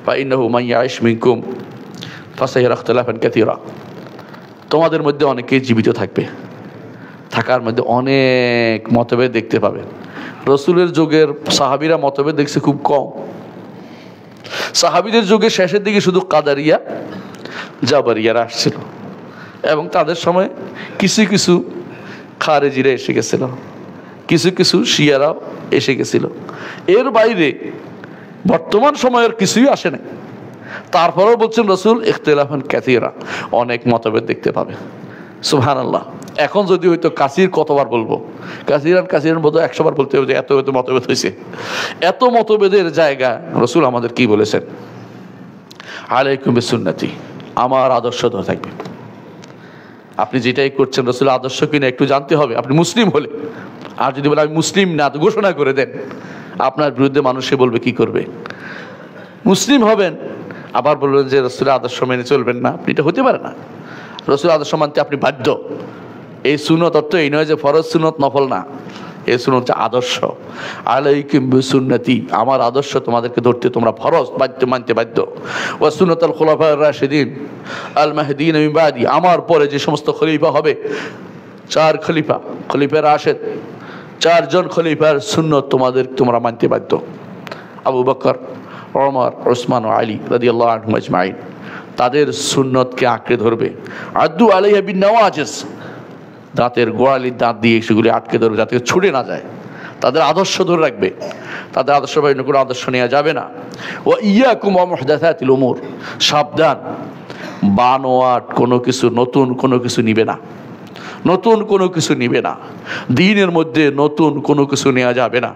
ফাইন্নাহু মান ইয়াইশ মিনকুম ফাসায়ারা ইখতিলাফান কাসীরা, তোমাদের মধ্যে অনেকেই জীবিত থাকবে, থাকার মধ্যে অনেক মতভেদ দেখতে পাবেন। রসুলের যুগের সাহাবীরা মতভেদ দেখছে খুব কম। সাহাবীদের যুগের শেষের দিকে শুধু কাদারিয়া জাবারিয়ারা আসছিল, এবং তাদের সময় কিছু কিছু খারেজিরা এসে গেছিল, কিছু কিছু শিয়ারাও এসে গেছিল। এর বাইরে বর্তমান সময়ের কিছুই আসে না। তারপরেও বলছেন রসুল, ইখতিলাফান কাসীরা, অনেক মতভেদ দেখতে পাবে। সুবহানাল্লাহ। এখন যদি হয়তো কাসির কতবার বলবো, কাসিরান বোধ 100 বার বলতে হবে যে এত মতভেদ হয়েছে। এত মতভেদের জায়গা রসুল আমাদের কি বলেছেন? আলাইকুম বিসুন্নতি, আমার আদর্শ ধরে থাকবে। আপনি যেটাই করছেন রসুল আদর্শ কিনা একটু জানতে হবে, আপনি মুসলিম হলে। আর যদি বলে আমি মুসলিম না, তো ঘোষণা করে দেন, আপনার বিরুদ্ধে মানুষে বলবে, কি করবে? মুসলিম হবেন আবার বলবেন যে রসুলের আদর্শ মেনে চলবেন না, আপনি এটা হতে পারে না। রসুলের আদর্শ মানতে আপনি বাধ্য। এই সুন্নত অর্থ এই নয় যে ফরজ সুন্নত নফল না, এই সুন্নত হচ্ছে আদর্শ। আলাইকুম বিসুন্নতি, আমার আদর্শ তোমাদেরকে ধরতে তোমরা ফরজ মানতে বাধ্য। ওয়া সুন্নাতুল খুলাফায়ে রাশিদিন আল মাহদিয়িন মিন বাদি, আমার পরে যে সমস্ত খলিফা হবে, 4 খলিফা রাশিদ, 4 জন খলিফার সুন্নত তোমরা মানতে বাধ্য। আবু বকর, ওমর, ওসমান ও আলী রাদিয়াল্লাহু আনহুম আজমাইন, তাদের সুন্নতকে আঁকড়ে ধরবে। আদু আলাইহা বিন নওয়াজিস, দাঁতের গোড়ালির দাঁত দিয়ে সেগুলি আটকে ধরবে যাতে ছুটে না যায়। তাদের আদর্শ ধরে রাখবে, তাদের আদর্শ বাইরে কোনো আদর্শ নেওয়া যাবে না। ওয়া ইয়াকুম ওয়া মুহদাসাতিল উমুর, সাবধান, বানোয়াট কোনো কিছু, নতুন কোনো কিছু নিবে না, নতুন কোনো কিছু নিবে না। দ্বীনের মধ্যে নতুন কোনো কিছু নেওয়া যাবে না।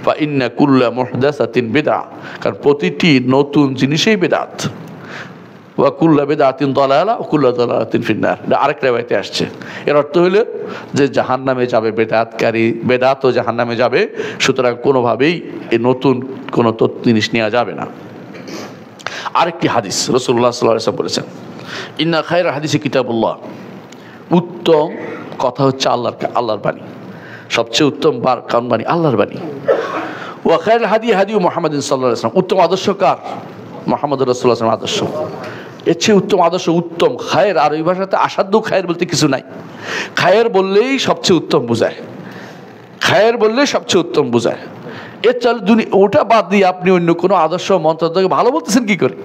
ফা ইন্না কুল্লা মুহদাসাতিন বিদআ, কারণ প্রতিটি নতুন জিনিসই বিদআত। ওয়া কুল্লা বিদআতিন দালালা ওয়া কুল্লা দালালাতিন ফিন্নার, আরেকটা riwayate আসছে। এর অর্থ হলো যে জাহান্নামে যাবে বেদাতকারী, বেদাতও জাহান্নামে যাবে। সুতরাং কোনোভাবেই এই নতুন কোনো জিনিস নেওয়া যাবে না। আরেকটি হাদিস রাসূলুল্লাহ সাল্লাল্লাহু আলাইহি ওয়াসাল্লাম বলেছেন, ইন্না খায়রা হাদিসি কিতাবুল্লাহ, উত্তম কথা হচ্ছে আল্লাহর বাণী, সবচেয়ে উত্তম বাণী আল্লাহর বাণী। ওয়া খায়রুল হাদি হাদি মুহাম্মাদিন সাল্লাল্লাহু আলাইহি ওয়াসাল্লাম, উত্তম আদর্শ কার? মুহাম্মদ রাসূলুল্লাহ সাল্লাল্লাহু আলাইহি ওয়াসাল্লাম আদর্শ। এর চেয়ে উত্তম আদর্শ, উত্তম খায়ের, আর ওই ভাষাতে আসাধ্য খায়ের বলতে কিছু নাই। খায়ের বললেই সবচেয়ে উত্তম বোঝায়, খায়ের বললেই সবচেয়ে উত্তম বোঝায়। এর চল ওটা বাদ দিয়ে আপনি অন্য কোনো আদর্শ মন্ত্রকে ভালো বলতেছেন কি করে?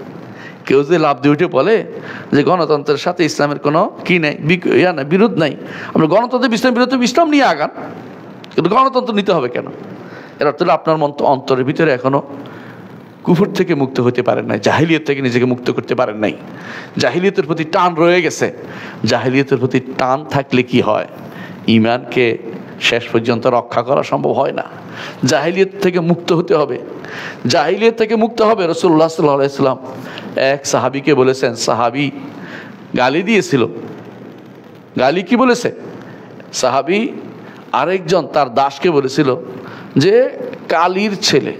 কেউ যদি লাভ দিয়ে উঠে বলে যে গণতন্ত্রের সাথে ইসলামের কোনো কি নাই, বিরোধ নাই, আমরা গণতন্ত্রের ইসলামের বিরোধে ইসলাম নিয়ে আগান, কিন্তু গণতন্ত্র নিতে হবে কেন? এর অর্থ হলো আপনার অন্তরের ভিতরে এখনো কুফর থেকে মুক্ত হতে পারেন নাই, জাহিলিয়ত থেকে নিজেকে মুক্ত করতে পারেন নাই, জাহিলিয়তের প্রতি টান রয়ে গেছে। জাহিলিয়তের প্রতি টান থাকলে কি হয়? ঈমানকে শেষ পর্যন্ত রক্ষা করা সম্ভব হয় না। জাহিলিয়ত থেকে মুক্ত হতে হবে, জাহিলিয়ত থেকে মুক্ত হবে। রাসূলুল্লাহ সাল্লাল্লাহু আলাইহি ওয়াসাল্লাম এক সাহাবীকে বলেছেন, সাহাবী গালি দিয়েছিল। গালি কি বলেছে? সাহাবী আরেকজন তার দাসকে বলেছিল যে কালির ছেলে,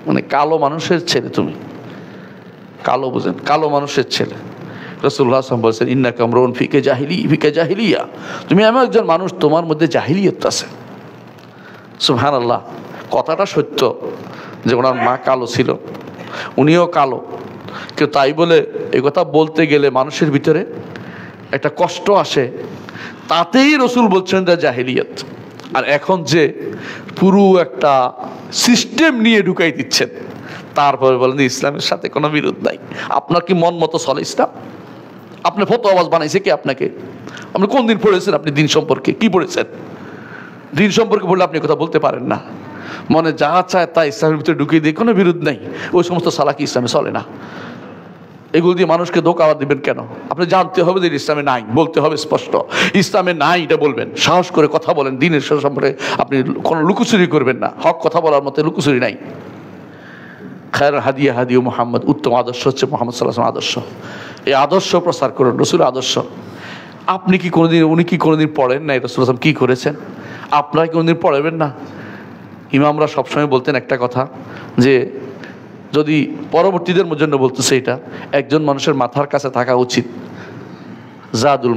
মানে কালো মানুষের ছেলে, তুমি কালো বুঝেন, কালো মানুষের ছেলে। রাসূলুল্লাহ সাল্লাল্লাহু আলাইহি ওয়াসাল্লাম বলেছেন, ইন্নাকা আমরুন ফিকা জাহিলিয়া, তুমি এমন একজন মানুষ, তোমার মধ্যে জাহিলিয়ত আছে। সুবহানাল্লাহ, কথাটা সত্য যে ওনার মা কালো ছিল, উনিও কালো, কেউ তাই বলে এই কথা বলতে গেলে মানুষের ভিতরে একটা কষ্ট আসে, তাতেই রসুল বলছেন যে জাহিলিয়ত। আর এখন যে পুরো একটা সিস্টেম নিয়ে ঢুকাই দিচ্ছেন, তারপরে বলেন ইসলামের সাথে কোনো বিরোধ নাই। আপনার কি মন মতো চলে ইসলাম? আপনি ফতোয়া বানাইছে কি আপনাকে? আপনি কোন দিন পড়েছেন? আপনি দিন সম্পর্কে কি পড়েছেন? দিন সম্পর্কে বললে আপনি কথা বলতে পারেন না। মনে যা চায় তা ইসলামের ভিতরে ঢুকিয়ে দিয়ে কোনো বিরোধ নেই, ওই সমস্ত সালাকি ইসলামে চলে না। এগুলো দিয়ে মানুষকে ধোঁকা দিবেন কেন? আপনি জানতে হবে যে ইসলামে নাই, বলতে হবে স্পষ্ট ইসলামে নাই, এটা বলবেন, সাহস করে কথা বলেন। দিনের সম্পর্কে আপনি কোনো লুকোচুরি করবেন না, হক কথা বলার মতো লুকোচুরি নাই। খায়রুল হাদি মুহাম্মদ, উত্তম আদর্শ হচ্ছে মুহাম্মদ সাল্লাল্লাহু আলাইহি ওয়াসাল্লাম। এই আদর্শ প্রচার করুন, রাসূলের আদর্শ। আপনি কি কোনোদিন, উনি কি কোনোদিন পড়েন নাই রাসূলুল্লাহ সাল্লাল্লাহু আলাইহি ওয়াসাল্লাম কি করেছেন? আপনারা কি কোনোদিন পড়াবেন না? ইমামরা সবসময় বলতেন একটা কথা, যে যদি পরবর্তীদের জন্য বলতেছে, এটা একজন মানুষের মাথার কাছে থাকা উচিত জাদুল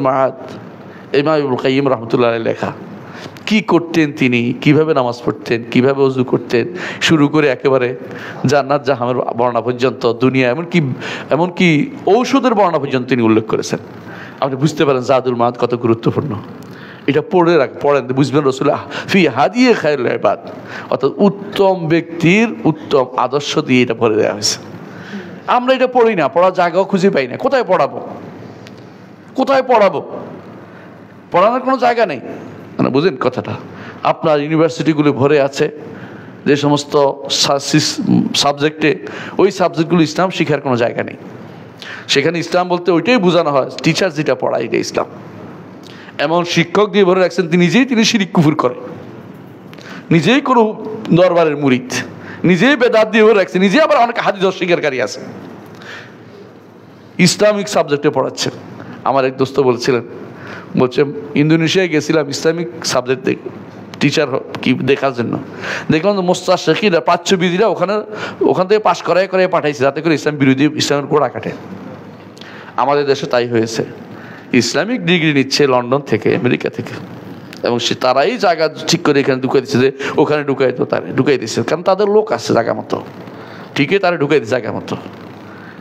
মাআদ, ইমাম ইবনুল কাইয়্যিম রাহমাতুল্লাহ আলাইহি লেখা। কি করতেন তিনি, কিভাবে নামাজ পড়তেন, কিভাবে ওযু করতেন, শুরু করে একেবারে জান্নাত জাহান্নামের বর্ণনা পর্যন্ত, দুনিয়া এমনকি ঔষধের বর্ণনা পর্যন্ত তিনি উল্লেখ করেছেন। আপনি বুঝতে পারেন জাদুল মাআদ কত গুরুত্বপূর্ণ। এটা পড়েন, বুঝবেন রাসূল ফি হাদিয়ে খায়রুল ইবাদ, অর্থাৎ উত্তম ব্যক্তির উত্তম আদর্শ দিয়ে এটা পড়ে দেওয়া হয়েছে। আমরা এটা পড়ি না, পড়ার জায়গাও খুঁজে পাই না। কোথায় পড়াবো? পড়ানোর কোনো জায়গা নেই, মানে বুঝেন কথাটা। আপনার ইউনিভার্সিটিগুলো ভরে আছে যে সমস্ত সাবজেক্টে, ওই সাবজেক্টগুলো ইসলাম শিখার কোনো জায়গা নেই। সেখানে ইসলাম বলতে ওইটাই বোঝানো হয়, টিচার যেটা পড়ায় এটা ইসলাম। এমন শিক্ষক দিয়ে ভরে রাখছেন, তিনি শিরিক কুফর করে, নিজেই কোনো দরবারের মুরিদ, নিজেই বেদাত দিয়ে ভরে রাখছে, নিজে আবার অনেক হাদিস অস্বীকারী আছে, ইসলামিক সাবজেক্টে পড়াচ্ছেন। আমার এক দোস্ত বলছে ইন্দোনেশিয়ায় গেছিলাম ইসলামিক সাবজেক্ট টিচার কি দেখার জন্য, দেখলাম যে মোস্তাশিকিরা, প্রাচ্যবিদরা ওখান থেকে পাশ করায় পাঠাইছে, যাতে করে ইসলাম বিরোধী, ইসলামের গোড়া কাটে। আমাদের দেশে তাই হয়েছে, ইসলামিক ডিগ্রি নিচ্ছে লন্ডন থেকে, আমেরিকা থেকে, এবং তারাই জায়গা ঠিক করে এখানে ঢুকাই দিচ্ছে, যে ওখানে ঢুকাই দিচ্ছে, কারণ তাদের লোক আছে জায়গা মতো, ঠিকই তারা ঢুকাই দিচ্ছে জায়গা মতো।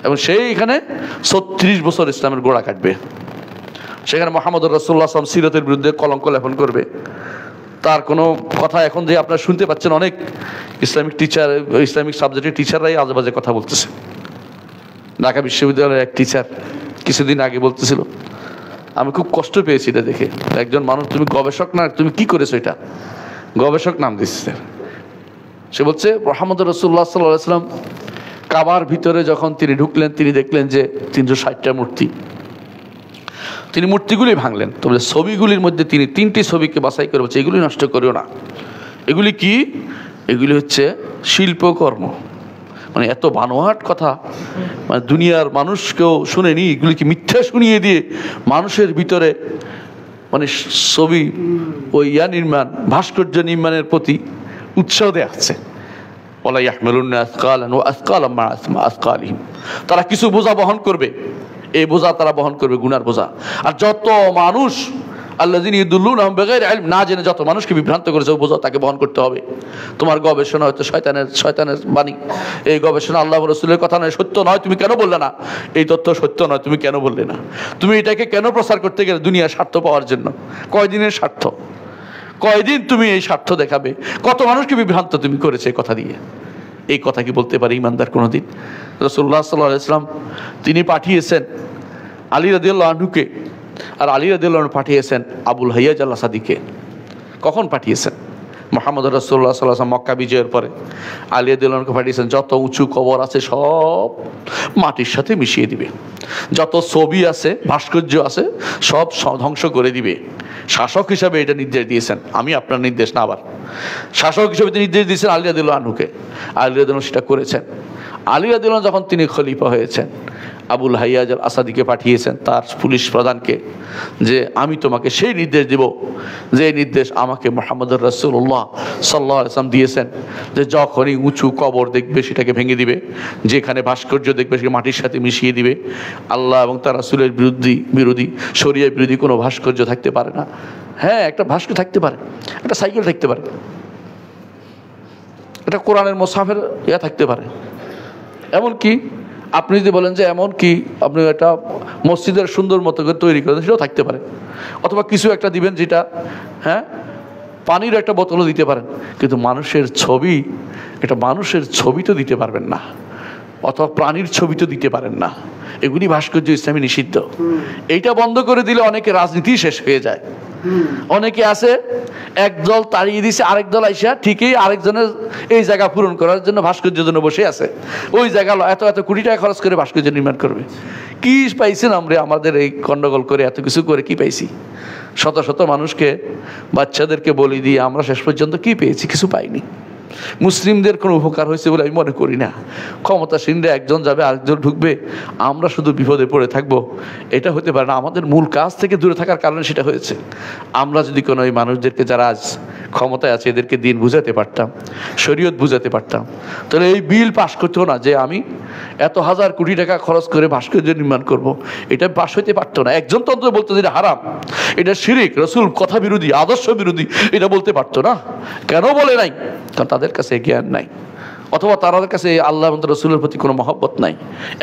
এবং সেই এখানে 36 বছর ইসলামের গোড়া কাটবে, সেখানে মুহাম্মদ রাসূলুল্লাহ সাল্লাল্লাহু আলাইহি ওয়াসাল্লাম সিরাতের বিরুদ্ধে কলঙ্ক লেপন করবে। তার কোনো কথা এখন যে আপনারা শুনতে পাচ্ছেন, অনেক ইসলামিক টিচার, ইসলামিক সাবজেক্টের টিচাররাই আজেবাজে কথা বলতেছে। ঢাকা বিশ্ববিদ্যালয়ের এক টিচার কিছুদিন আগে বলতেছিল, আমি খুব কষ্ট পেয়েছি এটা দেখে, একজন মানুষ, তুমি গবেষক না, তুমি কি করেছো, এটা গবেষক নাম দিচ্ছে। সে বলছে মুহাম্মদ রাসূলুল্লাহ সাল্লাল্লাহু আলাইহি ওয়াসাল্লাম কাবার ভিতরে যখন তিনি ঢুকলেন, তিনি দেখলেন যে 360টা মূর্তি, তিনি মূর্তিগুলি ভাঙলেন। তবে ছবিগুলির মধ্যে তিনি 3টি ছবিকে বাছাই করে বলছে, এগুলি নষ্ট করিও না। এগুলি কি? এগুলি হচ্ছে শিল্পকর্ম। মানে এত বানোয়াট কথা, মানে দুনিয়ার মানুষকেও শুনেনি, এগুলিকে মিথ্যা শুনিয়ে দিয়ে মানুষের ভিতরে মানে ছবি, ওই নির্মাণ, ভাস্কর্য নির্মাণের প্রতি উৎসাহ দেওয়া হচ্ছে। ওয়ালা ইয়াহমিলুন্না আসকালান ওয়া আসকালাম মা আসকালিহিম, তারা কিছু বোঝা বহন করবে, এই বোঝা তারা বহন করবে, গুনার বোঝা। আর যত মানুষ আল্লাযিনা ইউদিল্লুনাহুম বিগাইরি ইলম, না জেনে যত মানুষকে বিভ্রান্ত করেছে, ওই বোঝা তাকে বহন করতে হবে। তোমার গবেষণা হয়তো শয়তানের বাণী, এই গবেষণা আল্লাহ রাসূলের কথা নয়, সত্য নয়, তুমি কেন বললে না? এই তথ্য সত্য নয়, তুমি কেন বললে না? তুমি এটাকে কেন প্রচার করতে গেলে? দুনিয়ার স্বার্থ পাওয়ার জন্য। কয়দিনের স্বার্থ? কয়দিন তুমি এই স্বার্থ দেখাবে? কত মানুষকে বিভ্রান্ত তুমি করেছে এই কথা দিয়ে। এই কথা কি বলতে পারে ইমানদার কোনোদিন? রাসূলুল্লাহ সাল্লাল্লাহু আলাইহি ওয়াসাল্লাম তিনি পাঠিয়েছেন আলী রাদিয়াল্লাহু আনহুকে, আর আলী রাদিয়াল্লাহু আনহু পাঠিয়েছেন আবুল হাইয়াজ আল আসাদিকে। কখন পাঠিয়েছেন? মুহাম্মদ রাসূলুল্লাহ সাল্লাল্লাহু আলাইহি ওয়াসাল্লাম মক্কা বিজয়ের পরে আলী রাদিয়াল্লাহু আনহুকে পাঠিয়েছেন, যত উঁচু কবর আছে সব মাটির সাথে মিশিয়ে দিবে, যত ছবি আছে ভাস্কর্য আছে সব ধ্বংস করে দিবে। শাসক হিসাবে এটা নির্দেশ দিয়েছেন, আমি আপনার নির্দেশ না, আবার শাসক হিসেবে তিনি নির্দেশ দিয়েছেন আলী রাদিয়াল্লাহু আনহুকে। আলী রাদিয়াল্লাহু আনহু সেটা করেছেন। আলী রাদিয়াল্লাহু আনহু যখন তিনি খলিফা হয়েছেন, আবুল হাইয়াজ আল আসাদিকে পাঠিয়েছেন, তার পুলিশ প্রধানকে, যে আমি তোমাকে সেই নির্দেশ দিব যে নির্দেশ আমাকে মুহাম্মদুর রাসূলুল্লাহ সাল্লাল্লাহু আলাইহি ওয়াসাল্লাম দিয়েছেন, যে যখনই উঁচু কবর দেখবে সেটাকে ভেঙে দিবে, যেখানে ভাস্কর্য দেখবে সেটাকে মাটির সাথে মিশিয়ে দিবে। আল্লাহ এবং তার রাসূলের বিরোধী শরিয়া বিরোধী কোনো ভাস্কর্য থাকতে পারে না। হ্যাঁ, একটা ভাস্কর্য থাকতে পারে, একটা সাইকেল থাকতে পারে, এটা কোরআনের মুসাফের ইয়া থাকতে পারে। এমনকি আপনি যদি বলেন যে এমন কি আপনি একটা মসজিদের সুন্দর মতো করে তৈরি করেন, সেটাও থাকতে পারে। অথবা কিছু একটা দিবেন যেটা, হ্যাঁ, পানির একটা বোতলও দিতে পারেন, কিন্তু মানুষের ছবি, একটা মানুষের ছবি তো দিতে পারবেন না, অথবা প্রাণীর ছবি তো দিতে পারেন না। এগুলি ভাস্কর্য ইসলামে নিষিদ্ধ। এইটা বন্ধ করে দিলে অনেকে রাজনীতি শেষ হয়ে যায়। অনেকে আছে একদল তাড়িয়ে দিছে, আরেক দল আইসা ঠিকই আরেকজনের এই জায়গা পূরণ করার জন্য ভাস্কর্যের জন্য বসে আছে। ওই জায়গা এত এত কোটি টাকা খরচ করে ভাস্কর্য নির্মাণ করবে। কি পাইছেন আমরা আমাদের এই গন্ডগোল করে, এত কিছু করে কি পাইছি? শত শত মানুষকে, বাচ্চাদেরকে বলি দিয়ে আমরা শেষ পর্যন্ত কি পেয়েছি? কিছু পাইনি। মুসলিমদের কোনো উপকার হয়েছে বলে আমি মনে করি না। ক্ষমতাসীনরা একজন যাবে, আরেকজন ঢুকবে, আমরা শুধু বিপদে পড়ে থাকবো, এটা হতে পারে না। আমাদের মূল কাজ থেকে দূরে থাকার কারণে সেটা হয়েছে। আমরা যদি কোনো এই মানুষদেরকে, যারা আজ ক্ষমতায় আছে, এদেরকে দিন বুঝাতে পারতাম, শরীয়ত বুঝাতে পারতাম, তাহলে এই বিল পাশ করতো না যে আমি এত হাজার কোটি টাকা খরচ করে ভাস্কর্য নির্মাণ করব। এটা পাশ হইতে পারতো না। একজন তন্ত্র বলতো যে এটা হারাম, এটা শিরিক, রাসূল কথা বিরোধী, আদর্শ বিরোধী, এটা বলতে পারতো না। কেন বলে নাই? কারণ তাদের কাছে জ্ঞান নাই, অথবা তাদের কাছে আল্লাহ এবং রাসূলের প্রতি কোনো মহব্বত নাই।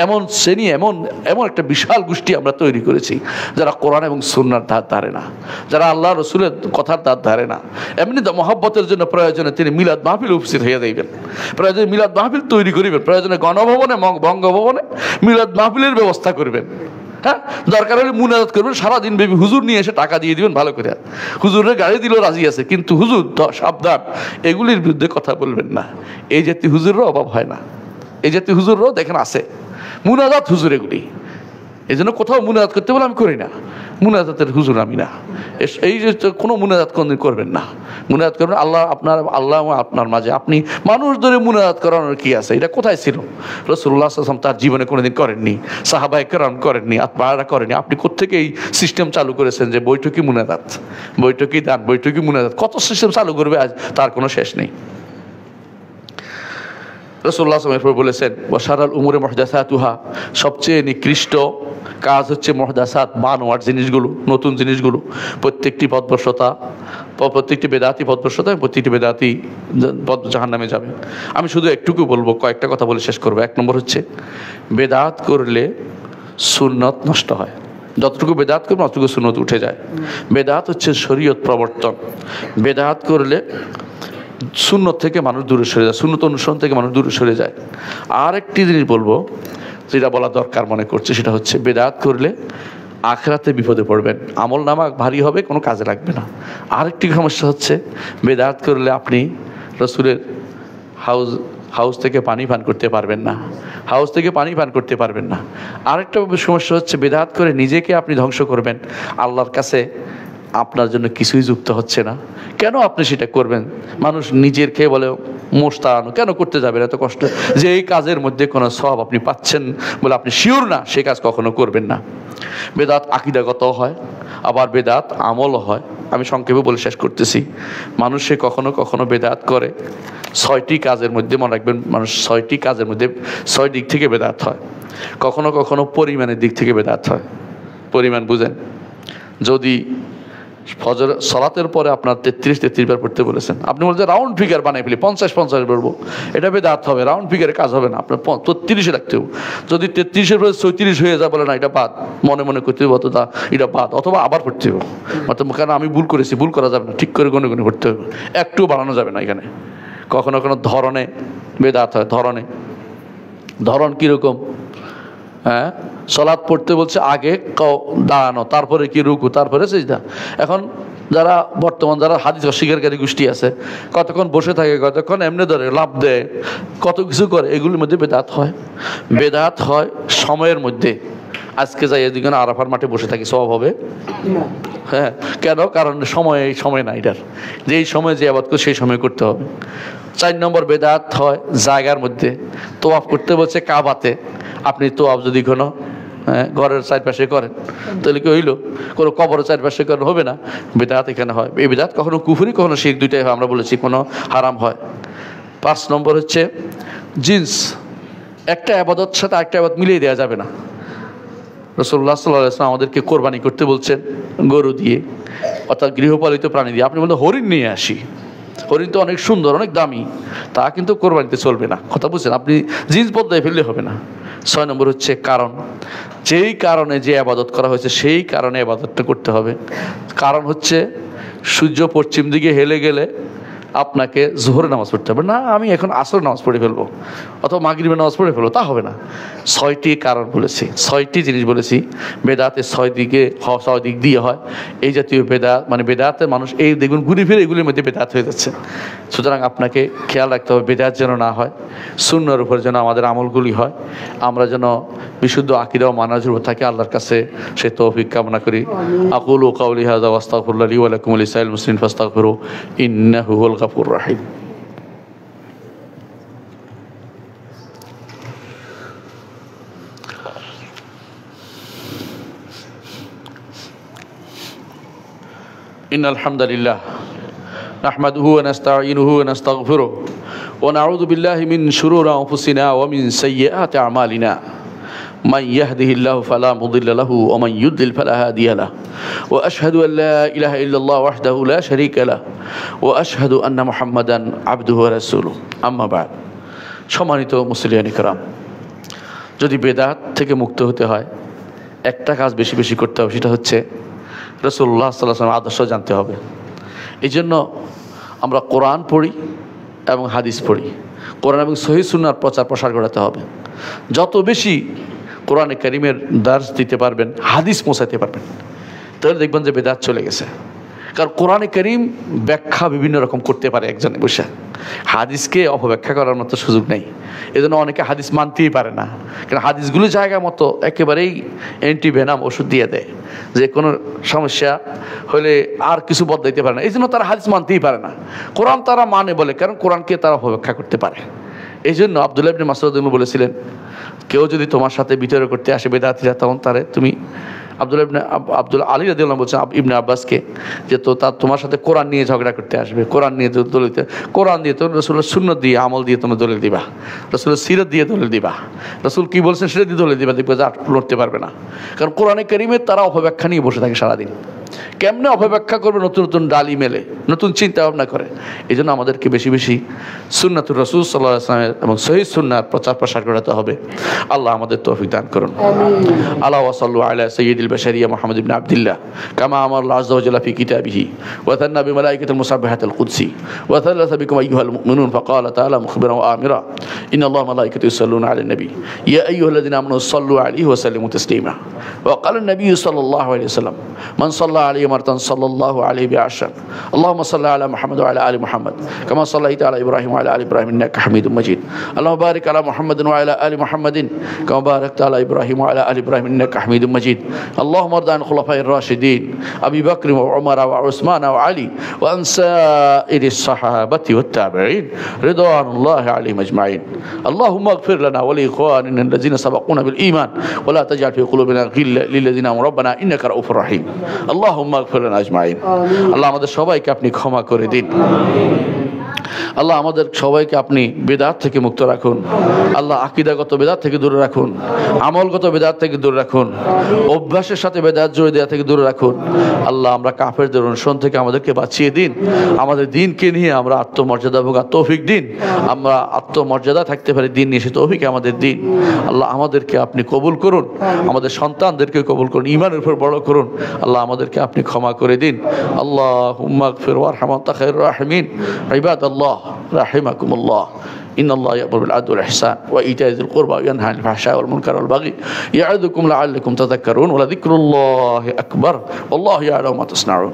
এমন শ্রেণী, এমন একটা বিশাল গোষ্ঠী আমরা তৈরি করেছি যারা কোরআন এবং সুন্নাহর ধার ধারে না, যারা আল্লাহ রসুলের কথার ধার ধারে না। এমনি তো মহব্বতের জন্য প্রয়োজনে তিনি মিলাদ মাহফিল উপস্থিত হয়ে যাইবেন, প্রয়োজনে মিলাদ মাহফিল তৈরি করিবেন, প্রয়োজনে গণভবনে বঙ্গভবনে মিলাদ মাহফিলের ব্যবস্থা করবেন। হ্যাঁ, দরকার হলে মুনাজাত করবেন সারাদিন ব্যাপী, হুজুর নিয়ে এসে টাকা দিয়ে দিবেন ভালো করে। হুজুরের গাড়ি দিলেও রাজি আছে, কিন্তু হুজুর সাবধান, এগুলির বিরুদ্ধে কথা বলবেন না। এই জাতীয় হুজুররাও অভাব হয় না, এই জাতীয় হুজুররাও দেখেন আছে। মুনাজাত হুজুর এগুলি, এই জন্য কোথাও মুনাজাত করতে বলে আমি করি না, মুনাজাতের হুজুর আমি না। এই যে কোনো মুনাজাত কোনদিন করবেন না। মুনাজাত করবেন আল্লাহ আপনার মাঝে, আপনি মানুষ ধরে মুনাজাত করানোর কি আছে? এটা কোথায় ছিল? রাসূলুল্লাহ সাল্লাল্লাহু আলাইহি ওয়াসাল্লাম তার জীবনে কোনোদিন করেননি, সাহাবায়ে কেরাম করেননি, আত্মারা করেনি। আপনি কোত্থেকে এই সিস্টেম চালু করেছেন যে বৈঠকি মুনাজাত, বৈঠকি দান, বৈঠকি মুনাজাত? কত সিস্টেম চালু করবে আজ, তার কোনো শেষ নেই। রাসূলুল্লাহ সাল্লাল্লাহু আলাইহি ওয়াসাল্লাম বলেছেন, ওয়াশারাল উমুরি মুহদাসাতুহা, সবচেয়ে নিকৃষ্ট কাজ হচ্ছে মুহদাসাত, বানোয়াট জিনিসগুলো, নতুন জিনিসগুলো। প্রত্যেকটি পথভ্রষ্টতা, প্রত্যেকটি বেদাতি পথভ্রষ্টতা, প্রত্যেকটি বেদাতি জাহান্নামে যাবে। আমি শুধু একটুকু বলবো, কয়েকটা কথা বলে শেষ করবো। এক নম্বর হচ্ছে, বেদাত করলে সুন্নত নষ্ট হয়। যতটুকু বেদাত করবে ততটুকু সুন্নত উঠে যায়। বেদাত হচ্ছে শরীয়ত প্রবর্তন। বেদাত করলে সুন্নত থেকে মানুষ দূরে সরে যায়, সুন্নত অনুসরণ থেকে মানুষ দূরে সরে যায়। আর একটি জিনিস বলবো, যেটা বলা দরকার মনে করছে, সেটা হচ্ছে বেদাত করলে আখিরাতে বিপদে পড়বেন, আমল নামা ভারী হবে, কোনো কাজে লাগবে না। আরেকটি সমস্যা হচ্ছে, বেদাত করলে আপনি রাসূলের হাউস থেকে পানি পান করতে পারবেন না, হাউস থেকে পানি পান করতে পারবেন না। আরেকটা সমস্যা হচ্ছে, বেদাত করে নিজেকে আপনি ধ্বংস করবেন, আল্লাহর কাছে আপনার জন্য কিছুই যুক্ত হচ্ছে না। কেন আপনি সেটা করবেন? মানুষ নিজের খেয়ে বলে মোষ তাড়ানো, কেন করতে যাবেন এত কষ্ট? যে এই কাজের মধ্যে কোনো সওয়াব আপনি পাচ্ছেন বলে আপনি শিওর না, সেই কাজ কখনো করবেন না। বেদাত আকীদাগত হয়, আবার বেদাত আমলও হয়। আমি সংক্ষেপে বলে শেষ করতেছি। মানুষে কখনো কখনো বেদাত করে 6টি কাজের মধ্যে, মনে রাখবেন মানুষ 6টি কাজের মধ্যে 6 দিক থেকে বেদাত হয়। কখনো কখনো পরিমাণের দিক থেকে বেদাত হয়। পরিমাণ বুঝেন, যদি ফজর সালাতের পরে আপনার 33 বার পড়তে বলেছেন, আপনি বলছেন রাউন্ড ফিগার বানাই ফেলি 50 পড়বো, এটা বেদাত হবে, রাউন্ড ফিগারে কাজ হবে না, আপনার 33 রাখতে হবে। যদি 33-এর পরে 36 হয়ে যায়, বলে না এটা বাদ, মনে মনে করতে হবে অথবা এটা বাদ, অথবা আবার পড়তে হবে, অথবা কেন আমি ভুল করেছি, ভুল করা যাবে না, ঠিক করে গনে গনে পড়তে হবে, একটুও বাড়ানো যাবে না। এখানে কখনো কখনো ধরনে বেদাত হয়। ধরন কীরকম? হ্যাঁ, সালাত পড়তে বলছে আগে দাঁড়ানো, তারপরে কি রুকু, তারপরে সিজদা। এখন বর্তমান যারা হাদিস অস্বীকারী গোষ্ঠী আছে, কতক্ষণ বসে থাকে, কতক্ষণ এমনি ধরে লাভ দেয়, কত কিছু করে, এগুলির মধ্যে বেদাত হয়। বেদাত হয় সময়ের মধ্যে। আজকে যাই এদিকে আরাফার মাঠে বসে থাকি, সওয়াব হবে? হ্যাঁ, কেন? কারণ সময় না এটার, যে এই সময় যে আবাদ করে সেই সময় করতে হবে। 4 নম্বর বেদাত হয় জায়গার মধ্যে। তোয়াফ করতে বলছে কাবাতে, আপনি তোয়াফ যদি কোনো ঘরের চারপাশে করেন তাহলে কি হইল? কোনো কবরের চারপাশে করেন, হবে না। বেদাত এখানে হয়। এই বেদাত কখনো কুফরি, কখনো শিরক, দুইটাই হয়। আমরা বলেছি কোনো হারাম হয়। 5 নম্বর হচ্ছে জিন্স। একটা আবাদত সাথে আরেকটা আবাদত মিলিয়ে দেওয়া যাবে না। রাসূলুল্লাহ সাল্লাল্লাহু আলাইহি ওয়াসাল্লাম আমাদেরকে কোরবানি করতে বলছেন গরু দিয়ে, অর্থাৎ গৃহপালিত প্রাণী দিয়ে। আপনি বলতে হরিণ নিয়ে আসি, হরিণ তো অনেক সুন্দর, অনেক দামি, তা কিন্তু কোরবানিতে চলবে না। কথা বুঝছেন? আপনি জিন্স বদলায় ফেললে হবে না। 6 নম্বর হচ্ছে কারণ। যেই কারণে যে আবাদত করা হয়েছে সেই কারণে আবাদতটা করতে হবে। কারণ হচ্ছে সূর্য পশ্চিম দিকে হেলে গেলে আপনাকে জোহরের নামাজ পড়তে হবে না, আমি এখন আসর নামাজ পড়ে ফেলবো, অথবা মাগরিবের নামাজ পড়ে ফেলবো, তা হবে না। 6টি কারণ বলেছি, 6টি জিনিস বলেছি। বেদাতে 6 দিক দিয়ে হয়। এই জাতীয় বেদাত, মানে বেদাতে মানুষ এই দেখুন ঘুরে ফিরে এগুলির মধ্যে বেদাত হয়ে যাচ্ছে। সুতরাং আপনাকে খেয়াল রাখতে হবে বেদাত যেন না হয়, সুন্নাহর উপর যেন আমাদের আমলগুলি হয়, আমরা যেন বিশুদ্ধ আকীদা ও মানহাজের উপর থাকি। আল্লাহর কাছে সে তৌফিক কামনা করি। আকুলু কাউলি হাযা ওয়া আস্তাগফিরুল্লাহ লি ওয়া লাকুম ওয়া লিসাইরিল মুসলিমিন ফাস্তাগফিরু ইন্নাহু হুয়াল গাফুরুর রাহিম। ইন্নাল হামদালিল্লাহ নাহমাদুহু ওয়া নাস্তাঈনুহু ওয়া নাস্তাগফিরুহু ওয়া নাউযু বিল্লাহি মিন শুরুরি আনফুসিনা ওয়া মিন সাইয়্যাতি আমালিনা। من يهده الله فلا مضل له ومن يضلل فلا هادي له وأشهد أن لا إله إلا الله وحده لا شريك له وأشهد أن محمدا عبده ورسوله أما بعد। সম্মানিত মুসলিয়ান ইকরাম, যদি বেদাত থেকে মুক্ত হতে হয় একটা কাজ বেশি বেশি করতে হবে, সেটা হচ্ছে রাসূলুল্লাহ সাল্লাল্লাহু আলাইহি ওয়াসাল্লামের আদর্শ জানতে হবে। এই জন্য আমরা কোরআন পড়ি এবং হাদিস পড়ি। কোরআন এবং সহিহ সুন্নাহর প্রচার প্রসার করাতে হবে। যত বেশি কোরআনে কারিমের দার্স দিতে পারবেন, হাদিস পৌঁছাতে পারবেন, তাহলে দেখবেন যে বেদাত চলে গেছে। কারণ কোরআনে কারিম ব্যাখ্যা বিভিন্ন রকম করতে পারে একজনে বসে, হাদিসকে অপব্যাখ্যা করার মতো সুযোগ নেই। এজন্য অনেকে হাদিস মানতেই পারে না, কারণ হাদিসগুলো জায়গা মতো একেবারেই অ্যান্টিভেনাম ওষুধ দিয়ে দেয়, যে কোনো সমস্যা হলে আর কিছু বদলাইতে পারে না। এই জন্য তারা হাদিস মানতেই পারে না। কোরআন তারা মানে বলে, কারণ কোরআনকে তারা অপব্যাখ্যা করতে পারে। এই জন্য আব্দুল্লাহ ইবনে মাসউদ বলেছিলেন, কেউ যদি তোমার সাথে বিতর্ক করতে আসে বেদাতীরা, তখন তারে তুমি আব্দুল আলী রাদিয়াল্লাহু আনহু বলছেন ইবনে আব্বাসকে, যে তোমার সাথে কোরআন নিয়ে ঝগড়া করতে আসবে, কোরআন নিয়ে দলিল, কোরআন দিয়ে তোমরা রাসূলের সুন্নাত দিয়ে আমল দিয়ে তোমরা দলিল দিবা, রাসূলের সিরাত দিয়ে দলিল দিবা, রাসূল কি বলছেন সেটা দিয়ে দলিল দিবা, দেখবে যে আর লড়তে পারবে না। কারণ কোরআনে কারিমের তারা অপব্যাখ্যা নিয়ে বসে থাকে সারাদিন। কেমনে অপব্যাখ্যা করবে? নতুন নতুন ডালি মেলে, নতুন চিন্তা ভাবনা করে। এই জন্য আমাদেরকে বেশি বেশি সুন্নাতুর রাসূল সাল্লাল্লাহু আলাইহি ওয়াসাল্লামের এবং সহিহ সুন্নাহর প্রচার প্রসার করাতে হবে। আল্লাহ আমাদের তৌফিক দান করুন। আল্লাহ ওয়া সাল্লু আলা সাইয়্যিদিল বাশারিয়া মুহাম্মদ ইবনে আবদুল্লাহ কামা আমারা আল্লাহু আযজা ওয়া জাল্লা ফি কিতাবিহি ওয়া তান্না বিমালাইকাতিল মুসাব্বিহাতিল কুদসি ওয়া তাল্লাসা বিকুম আইয়ুহাল মুমিনুন ফাকালা তাআলা মুখবিরান ওয়া আমিরা ইন্নাল্লাহা ওয়া মালাইকাতাহু ইউসাল্লুনা আলান নবী ইয়া আইয়ুহাল্লাযিনা আমানু সাল্লু আলাইহি ওয়া সাল্লিমু তাসলিমা ওয়া ক্বালা আন-নবী সাল্লাল্লাহু আলাইহি ওয়াসাল্লাম মান সাল্লা আলাইহি মারতান সাল্লাল্লাহু আলাইহি বিআশর আল্লাহুম্মা সাল্লি আলা মুহাম্মদ ওয়া আলা আলি মুহাম্মদ কামা সাল্লাইতা আলা ইব্রাহিম ওয়া আলা আলি ইব্রাহিম ইন্নাকা হামিদুম মাজিদ আল্লাহুম্মা বারিক আলা মুহাম্মাদিন ওয়া আলা আলি মুহাম্মাদিন কামা বারাকতা আলা ইব্রাহিম ওয়া আলা আলি ইব্রাহিম ইন্নাকা হামিদুম মাজিদ আল্লাহুম্মা আরদ আন খুলাফাইর রাশিদিন আবি বকর ওয়া উমর ওয়া উসমান ওয়া আলী ওয়া আন সাইরিস সাহাবাতি ওয়াত তাবিঈন রিদওয়ানুল্লাহি আলাইহিম আজমাইন আল্লাহুম্মা ইগফির লানা ওয়া লিইখওয়ানিনা আল্লাযিনা সাবাকুনা বিল ঈমান ওয়া লা তাজআল ফি কুলুবিনা গিল্লান লিল্লাযিনা আমানু রাব্বানা ইন্নাকা রাউফুর রাহিম। আল্লাহুম্মা ইগফির লানা আজমাইন। আল্লাহ আমাদের সবাইকে আপনি ক্ষমা করে দিন। আল্লাহ আমাদের সবাইকে আপনি বেদাত থেকে মুক্ত রাখুন। আল্লাহ আকীদাগত বেদাত থেকে দূরে রাখুন, আমলগত বেদাত থেকে দূরে রাখুন, অভ্যাসের সাথে বেদাত জড়িয়ে দেওয়া থেকে দূরে রাখুন। আল্লাহ আমরা কাফেরদের অনুসরণ থেকে আমাদেরকে বাঁচিয়ে দিন। আমাদের দিনকে নিয়ে আমরা আত্মমর্যাদা ভোগা তৌফিক দিন। আমরা আত্মমর্যাদা থাকতে পারি দিন নিয়ে, সে তৌফিক আমাদের দিন। আল্লাহ আমাদেরকে আপনি কবুল করুন, আমাদের সন্তানদেরকে কবুল করুন, ঈমানের উপর বড় করুন। আল্লাহ আমাদেরকে আপনি ক্ষমা করে দিন। আল্লাহুম্মা ইগফির ওয়ারহাম ওয়া আনতা খায়রুর রাহিমিন। ইবাদাল্লাহ রাহিমাকুমুল্লাহ। إن الله يأمر بالعدل والإحسان وإيتاء ذي القربى وينهى عن الفحشاء والمنكر والبغي يعظكم لعلكم تذكرون ولذكر الله أكبر والله يعلم ما تصنعون.